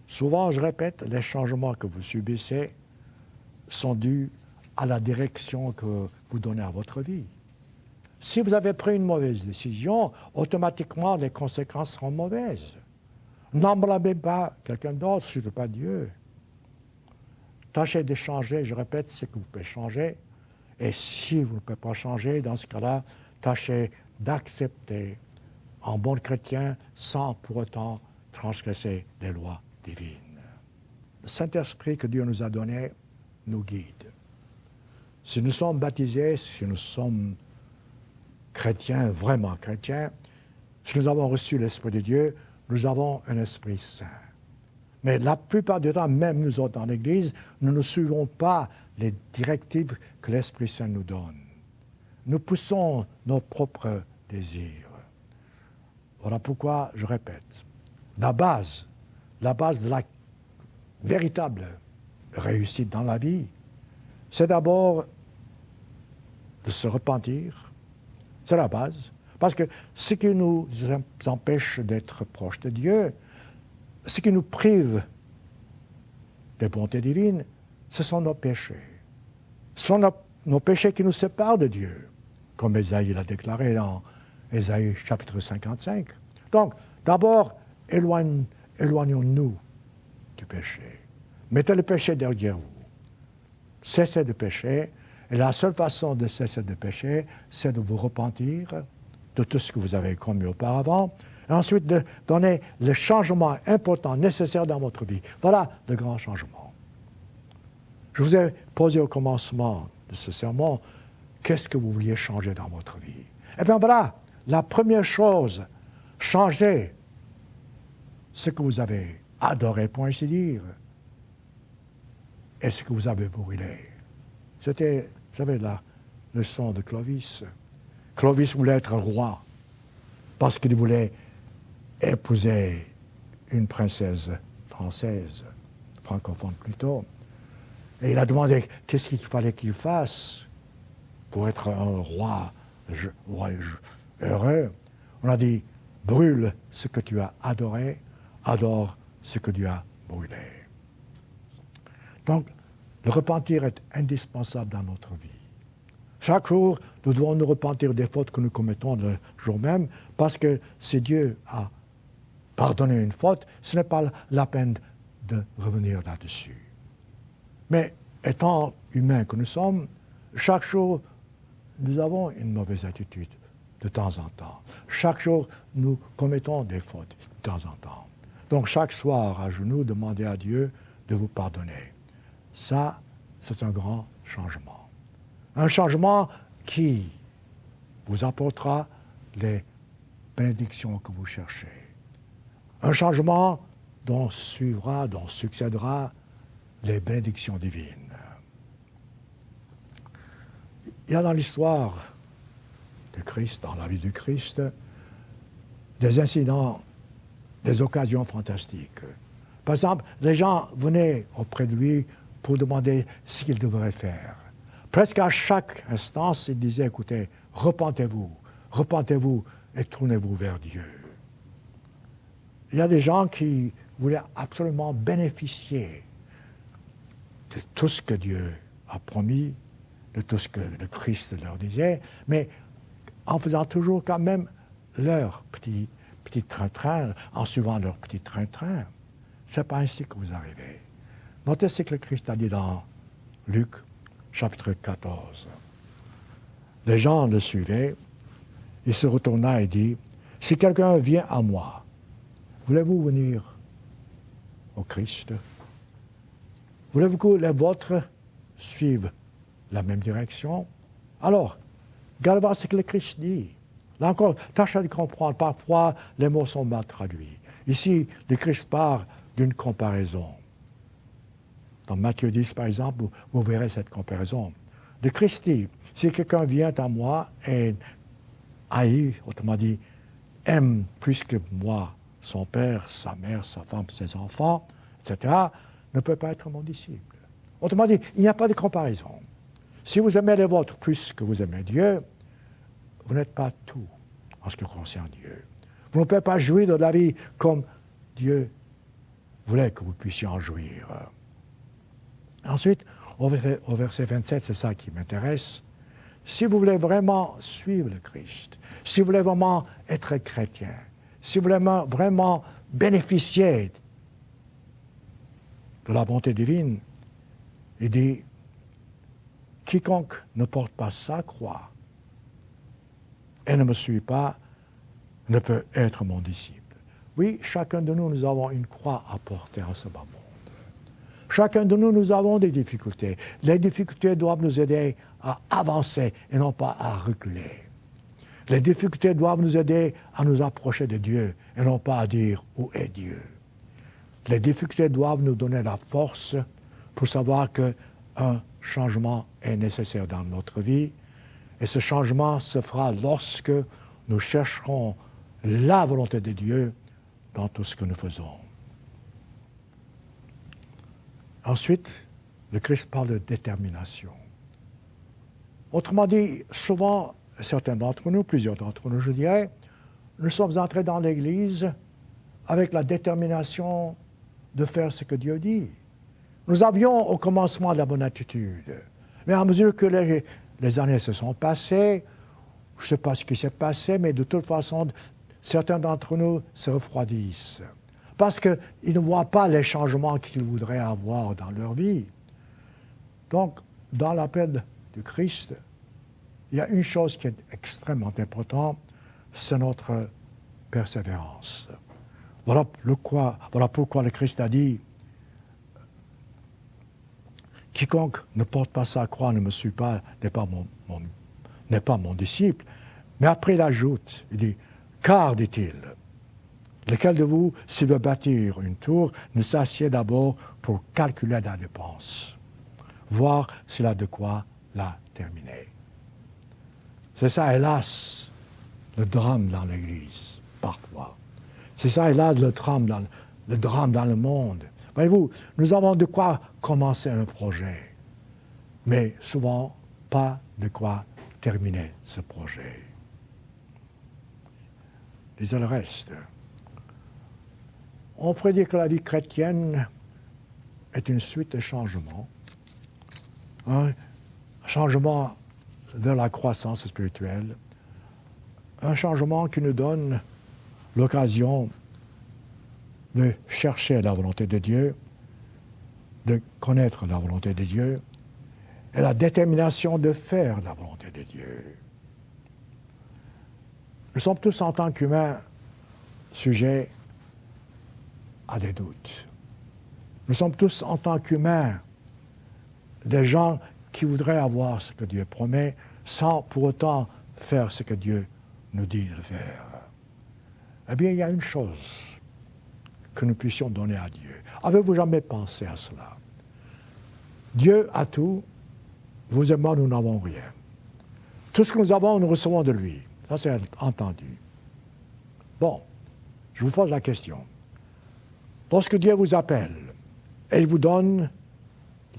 Souvent, je répète, les changements que vous subissez sont dus à la direction que vous donnez à votre vie. Si vous avez pris une mauvaise décision, automatiquement, les conséquences seront mauvaises. N'en blâmez pas quelqu'un d'autre, ce n'est pas Dieu. Tâchez de changer, je répète, ce que vous pouvez changer. Et si vous ne pouvez pas changer, dans ce cas-là, tâchez d'accepter en bon chrétien sans pour autant transgresser les lois divines. Le Saint-Esprit que Dieu nous a donné nous guide. Si nous sommes baptisés, si nous sommes chrétiens, vraiment chrétiens, si nous avons reçu l'Esprit de Dieu, nous avons un Esprit Saint. Mais la plupart du temps, même nous autres dans l'Église, nous ne suivons pas les directives que l'Esprit Saint nous donne. Nous poussons nos propres désirs. Voilà pourquoi, je répète, la base de la véritable réussite dans la vie, c'est d'abord de se repentir. C'est la base. Parce que ce qui nous empêche d'être proches de Dieu, ce qui nous prive des bontés divines, ce sont nos péchés. Ce sont nos péchés qui nous séparent de Dieu, comme Ésaïe l'a déclaré dans Ésaïe chapitre 55. Donc, d'abord, éloignons-nous du péché. Mettez le péché derrière vous. Cessez de pécher. Et la seule façon de cesser de pécher, c'est de vous repentir de tout ce que vous avez commis auparavant, et ensuite de donner le changement important, nécessaire dans votre vie. Voilà le grand changement. Je vous ai posé au commencement de ce sermon, qu'est-ce que vous vouliez changer dans votre vie? Eh bien voilà, la première chose, changez ce que vous avez adoré, pour ainsi dire, et ce que vous avez brûlé. C'était, vous savez, la leçon de Clovis. Clovis voulait être roi parce qu'il voulait épouser une princesse française, francophone plutôt. Et il a demandé qu'est-ce qu'il fallait qu'il fasse pour être un roi heureux. On a dit, brûle ce que tu as adoré, adore ce que tu as brûlé. Donc, le repentir est indispensable dans notre vie. Chaque jour, nous devons nous repentir des fautes que nous commettons le jour même, parce que si Dieu a pardonné une faute, ce n'est pas la peine de revenir là-dessus. Mais étant humains que nous sommes, chaque jour, nous avons une mauvaise attitude de temps en temps. Chaque jour, nous commettons des fautes de temps en temps. Donc chaque soir, à genoux, demandez à Dieu de vous pardonner. Ça, c'est un grand changement. Un changement qui vous apportera les bénédictions que vous cherchez. Un changement dont succédera les bénédictions divines. Il y a dans l'histoire de Christ, dans la vie du Christ, des incidents, des occasions fantastiques. Par exemple, les gens venaient auprès de lui pour demander ce qu'il devrait faire. Presque à chaque instance, il disait, écoutez, repentez-vous et tournez-vous vers Dieu. Il y a des gens qui voulaient absolument bénéficier de tout ce que Dieu a promis, de tout ce que le Christ leur disait, mais en faisant toujours quand même leur petit train-train, en suivant leur petit train-train. Ce n'est pas ainsi que vous arrivez. Notez ce que le Christ a dit dans Luc, chapitre 14. Les gens le suivaient. Il se retourna et dit, « Si quelqu'un vient à moi, voulez-vous venir au Christ? Voulez-vous que les vôtres suivent la même direction? Alors, regardez voir ce que le Christ dit. Là encore, tâchez de comprendre. Parfois, les mots sont mal traduits. Ici, le Christ parle d'une comparaison. Dans Matthieu 10, par exemple, vous verrez cette comparaison. Le Christ dit, si quelqu'un vient à moi et haït, autrement dit, aime plus que moi son père, sa mère, sa femme, ses enfants, etc., ne peut pas être mon disciple. Autrement dit, il n'y a pas de comparaison. Si vous aimez les vôtres plus que vous aimez Dieu, vous n'êtes pas tout en ce qui concerne Dieu. Vous ne pouvez pas jouir de la vie comme Dieu voulait que vous puissiez en jouir. Ensuite, au verset 27, c'est ça qui m'intéresse. Si vous voulez vraiment suivre le Christ, si vous voulez vraiment être chrétien, si vous voulez vraiment bénéficier de la bonté divine, il dit, quiconque ne porte pas sa croix et ne me suit pas ne peut être mon disciple. Oui, chacun de nous, nous avons une croix à porter en ce bas monde. Chacun de nous, nous avons des difficultés. Les difficultés doivent nous aider à avancer et non pas à reculer. Les difficultés doivent nous aider à nous approcher de Dieu et non pas à dire où est Dieu. Les difficultés doivent nous donner la force pour savoir qu'un changement est nécessaire dans notre vie. Et ce changement se fera lorsque nous chercherons la volonté de Dieu dans tout ce que nous faisons. Ensuite, le Christ parle de détermination. Autrement dit, souvent, certains d'entre nous, plusieurs d'entre nous, je dirais, nous sommes entrés dans l'Église avec la détermination de faire ce que Dieu dit. Nous avions au commencement la bonne attitude. Mais à mesure que les années se sont passées, je ne sais pas ce qui s'est passé, mais de toute façon, certains d'entre nous se refroidissent. Parce qu'ils ne voient pas les changements qu'ils voudraient avoir dans leur vie. Donc, dans l'appel du Christ, il y a une chose qui est extrêmement importante, c'est notre persévérance. Voilà pourquoi le Christ a dit « Quiconque ne porte pas sa croix, ne me suit pas, n'est pas mon disciple. » Mais après il ajoute, il dit « Car, dit-il, lequel de vous, s'il veut bâtir une tour, ne s'assied d'abord pour calculer la dépense, voir s'il a de quoi la terminer. » C'est ça, hélas, le drame dans l'Église, parfois. C'est ça, hélas, le drame dans le monde. Voyez-vous, nous avons de quoi commencer un projet, mais souvent pas de quoi terminer ce projet. Disons le reste. On pourrait dire que la vie chrétienne est une suite de changements. Un changement vers la croissance spirituelle, un changement qui nous donne l'occasion de chercher la volonté de Dieu, de connaître la volonté de Dieu, et la détermination de faire la volonté de Dieu. Nous sommes tous en tant qu'humains sujets à des doutes. Nous sommes tous en tant qu'humains des gens qui voudraient avoir ce que Dieu promet sans pour autant faire ce que Dieu nous dit de faire. Eh bien, il y a une chose que nous puissions donner à Dieu. Avez-vous jamais pensé à cela? Dieu a tout, vous et moi, nous n'avons rien. Tout ce que nous avons, nous recevons de lui. Ça, c'est entendu. Bon, je vous pose la question. Lorsque Dieu vous appelle et il vous donne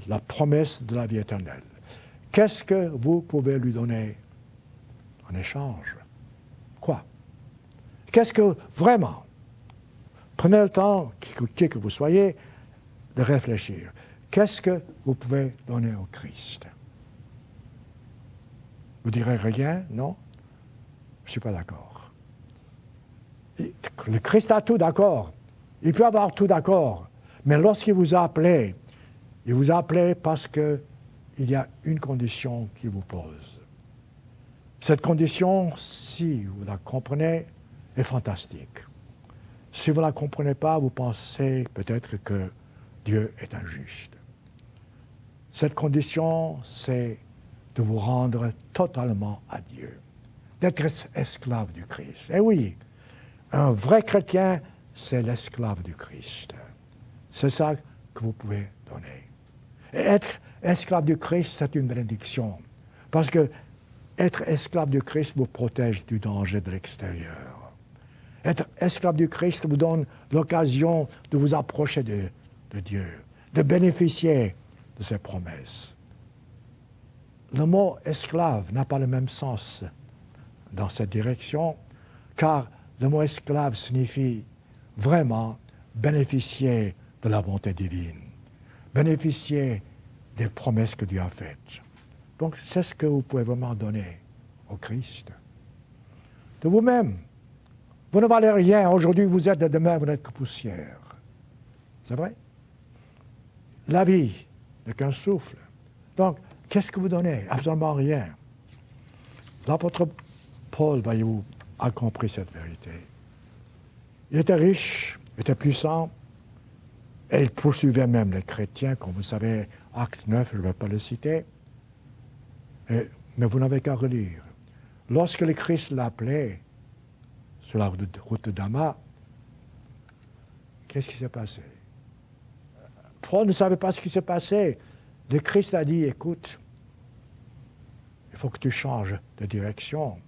la promesse de la vie éternelle, qu'est-ce que vous pouvez lui donner en échange? Quoi? Qu'est-ce que vraiment? Prenez le temps, qui que vous soyez, de réfléchir. Qu'est-ce que vous pouvez donner au Christ? Vous direz rien? Non? Je ne suis pas d'accord. Le Christ a tout, d'accord. Il peut avoir tout, d'accord. Mais lorsqu'il vous a appelé, il vous a appelé parce qu'il y a une condition qu'il vous pose. Cette condition, si vous la comprenez, est fantastique. Si vous ne la comprenez pas, vous pensez peut-être que Dieu est injuste. Cette condition, c'est de vous rendre totalement à Dieu, d'être esclave du Christ. Et oui, un vrai chrétien, c'est l'esclave du Christ. C'est ça que vous pouvez donner. Et être esclave du Christ, c'est une bénédiction. Parce que être esclave du Christ vous protège du danger de l'extérieur. Être esclave du Christ vous donne l'occasion de vous approcher de Dieu, de bénéficier de ses promesses. Le mot esclave n'a pas le même sens dans cette direction, car le mot esclave signifie vraiment bénéficier de la bonté divine, bénéficier des promesses que Dieu a faites. Donc, c'est ce que vous pouvez vraiment donner au Christ. De vous-même, vous ne valez rien. Aujourd'hui, vous êtes, demain, vous n'êtes que poussière. C'est vrai? La vie n'est qu'un souffle. Donc, qu'est-ce que vous donnez? Absolument rien. L'apôtre Paul, voyez-vous, a compris cette vérité. Il était riche, il était puissant, et il poursuivait même les chrétiens, comme vous savez, Acte 9, je ne vais pas le citer, mais vous n'avez qu'à relire. Lorsque le Christ l'appelait sur la route de Damas, qu'est-ce qui s'est passé? Paul ne savait pas ce qui s'est passé. Le Christ a dit, écoute, il faut que tu changes de direction.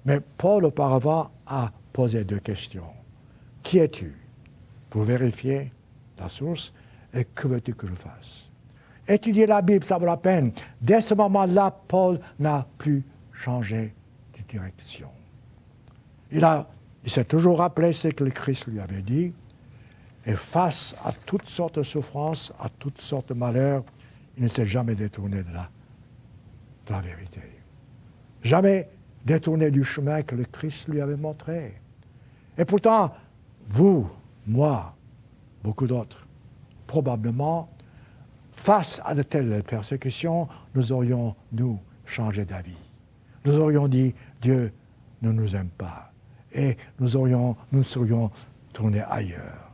Mais Paul, auparavant, a posé deux questions. Qui es-tu? Pour vérifier la source. Et que veux-tu que je fasse? Étudier la Bible, ça vaut la peine. Dès ce moment-là, Paul n'a plus changé de direction. Il s'est toujours rappelé ce que le Christ lui avait dit, et face à toutes sortes de souffrances, à toutes sortes de malheurs, il ne s'est jamais détourné de la vérité. Jamais détourné du chemin que le Christ lui avait montré. Et pourtant, vous, moi, beaucoup d'autres, probablement, face à de telles persécutions, nous aurions, nous, changé d'avis. Nous aurions dit, Dieu ne nous aime pas. Et nous serions tournés ailleurs.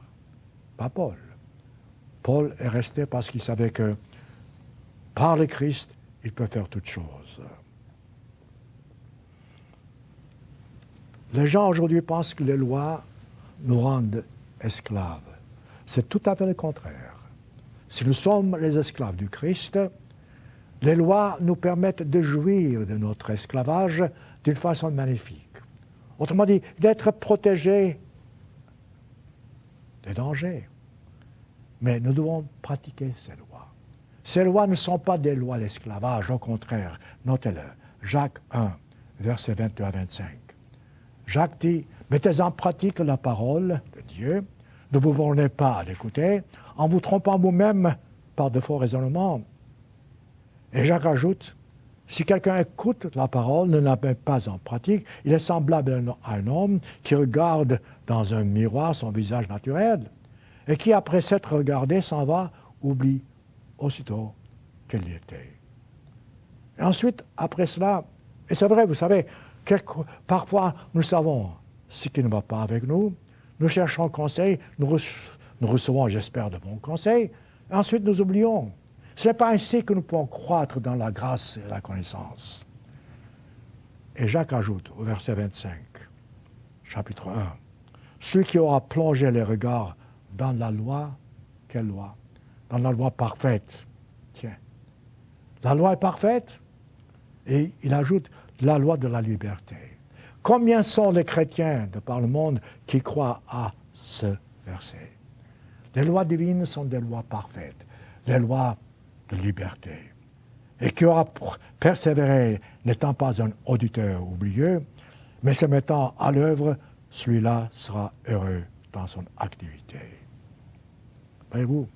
Pas Paul. Paul est resté parce qu'il savait que par le Christ, il peut faire toutes choses. Les gens aujourd'hui pensent que les lois nous rendent esclaves. C'est tout à fait le contraire. Si nous sommes les esclaves du Christ, les lois nous permettent de jouir de notre esclavage d'une façon magnifique. Autrement dit, d'être protégés des dangers. Mais nous devons pratiquer ces lois. Ces lois ne sont pas des lois d'esclavage, au contraire. Notez-le. Jacques 1, versets 22 à 25. Jacques dit, mettez en pratique la parole de Dieu, ne vous bornez pas à l'écouter, en vous trompant vous-même par de faux raisonnements. Et Jacques ajoute, si quelqu'un écoute la parole, ne la met pas en pratique, il est semblable à un homme qui regarde dans un miroir son visage naturel, et qui, après s'être regardé, s'en va, oublie aussitôt quel il était. Et ensuite, après cela, et c'est vrai, vous savez, parfois nous savons ce qui ne va pas avec nous, nous cherchons conseil, nous recevons, j'espère, de bons conseils, et ensuite nous oublions. Ce n'est pas ainsi que nous pouvons croître dans la grâce et la connaissance. Et Jacques ajoute au verset 25, chapitre 1, « Celui qui aura plongé les regards dans la loi, quelle loi? Dans la loi parfaite. » Tiens, la loi est parfaite. Et il ajoute la loi de la liberté. Combien sont les chrétiens de par le monde qui croient à ce verset? Les lois divines sont des lois parfaites, les lois de liberté. Et qui aura persévéré, n'étant pas un auditeur oublieux, mais se mettant à l'œuvre, celui-là sera heureux dans son activité. Voyez-vous,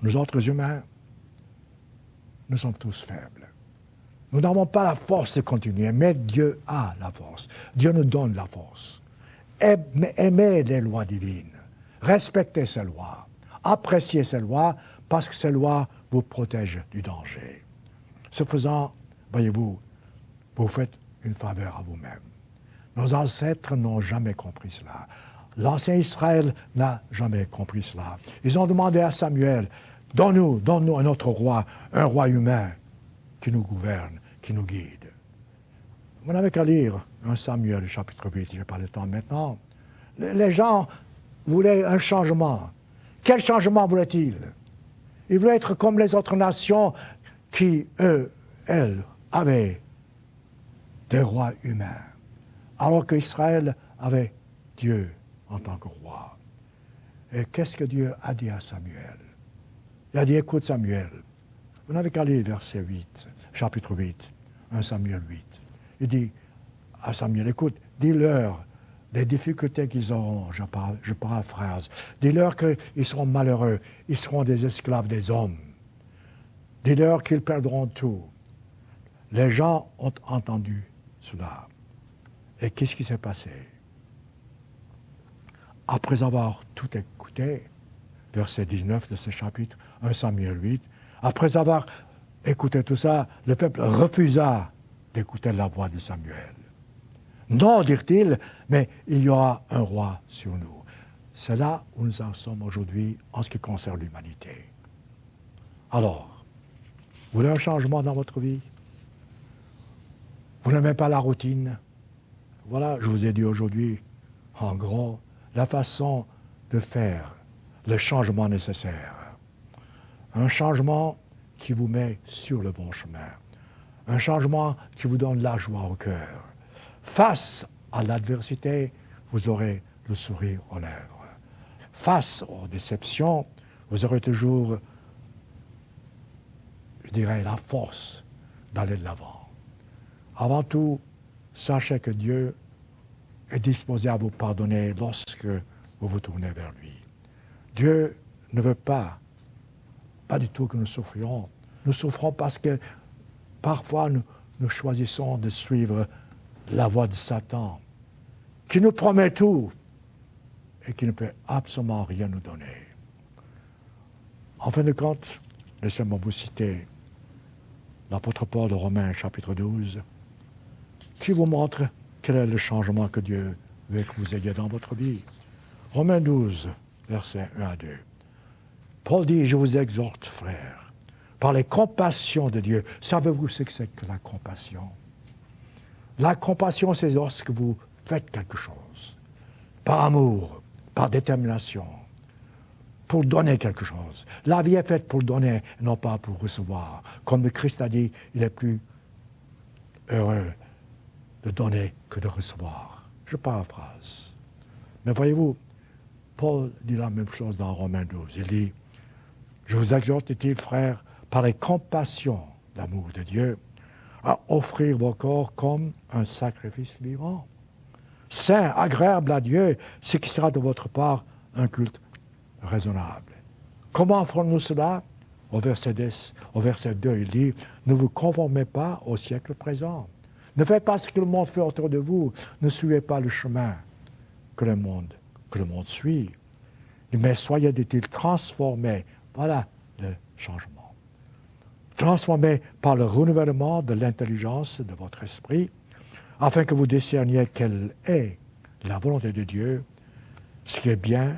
nous autres humains, nous sommes tous faibles. Nous n'avons pas la force de continuer, mais Dieu a la force. Dieu nous donne la force. Aimez les lois divines. Respectez ces lois. Appréciez ces lois parce que ces lois vous protègent du danger. Ce faisant, voyez-vous, vous faites une faveur à vous-même. Nos ancêtres n'ont jamais compris cela. L'ancien Israël n'a jamais compris cela. Ils ont demandé à Samuel, donne-nous un autre roi, un roi humain qui nous gouverne, qui nous guide. Vous n'avez qu'à lire 1 Samuel, chapitre 8, je n'ai pas le temps maintenant. Les gens voulaient un changement. Quel changement voulaient-ils? Ils voulaient être comme les autres nations qui, elles, avaient des rois humains, alors qu'Israël avait Dieu en tant que roi. Et qu'est-ce que Dieu a dit à Samuel? Il a dit, écoute Samuel, vous n'avez qu'à lire verset 8, chapitre 8, 1 Samuel 8. Il dit à Samuel, écoute, dis-leur des difficultés qu'ils auront, je paraphrase. Dis-leur qu'ils seront malheureux, ils seront des esclaves des hommes. Dis-leur qu'ils perdront tout. Les gens ont entendu cela. Et qu'est-ce qui s'est passé? Après avoir tout écouté, verset 19 de ce chapitre, 1 Samuel 8, après avoir écouté tout ça, le peuple refusa d'écouter la voix de Samuel. Non, dirent-ils, mais il y aura un roi sur nous. C'est là où nous en sommes aujourd'hui en ce qui concerne l'humanité. Alors, vous voulez un changement dans votre vie? Vous n'aimez pas la routine? Voilà, je vous ai dit aujourd'hui, en gros, la façon de faire le changement nécessaire. Un changement qui vous met sur le bon chemin. Un changement qui vous donne la joie au cœur. Face à l'adversité, vous aurez le sourire aux lèvres. Face aux déceptions, vous aurez toujours je dirais, la force d'aller de l'avant. Avant tout, sachez que Dieu est disposé à vous pardonner lorsque vous vous tournez vers lui. Dieu ne veut pas du tout que nous souffrions. Nous souffrons parce que parfois nous choisissons de suivre la voie de Satan, qui nous promet tout et qui ne peut absolument rien nous donner. En fin de compte, laissez-moi vous citer l'apôtre Paul de Romains, chapitre 12, qui vous montre quel est le changement que Dieu veut que vous ayez dans votre vie. Romains 12, versets 1 à 2. Paul dit, je vous exhorte, frères, par les compassions de Dieu. Savez-vous ce que c'est que la compassion? La compassion, c'est lorsque vous faites quelque chose, par amour, par détermination, pour donner quelque chose. La vie est faite pour donner, non pas pour recevoir. Comme le Christ a dit, il est plus heureux de donner que de recevoir. Je paraphrase. Mais voyez-vous, Paul dit la même chose dans Romains 12. Il dit, je vous exhorte, dit-il, frères, par les compassions, l'amour de Dieu, à offrir vos corps comme un sacrifice vivant, saint, agréable à Dieu, ce qui sera de votre part un culte raisonnable. Comment ferons-nous cela? Au verset 10, au verset 2, il dit, ne vous conformez pas au siècle présent. Ne faites pas ce que le monde fait autour de vous. Ne suivez pas le chemin que le monde suit. Mais soyez, dit-il, transformés. Voilà le changement. Transformés par le renouvellement de l'intelligence de votre esprit, afin que vous discerniez quelle est la volonté de Dieu, ce qui est bien,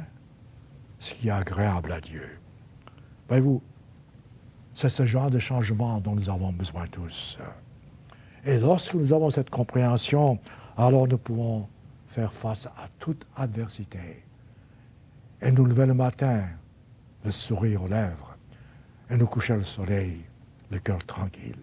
ce qui est agréable à Dieu. Voyez-vous, c'est ce genre de changement dont nous avons besoin tous. Et lorsque nous avons cette compréhension, alors nous pouvons faire face à toute adversité et nous lever le matin, le sourire aux lèvres, et nous coucher le soleil, le cœur tranquille.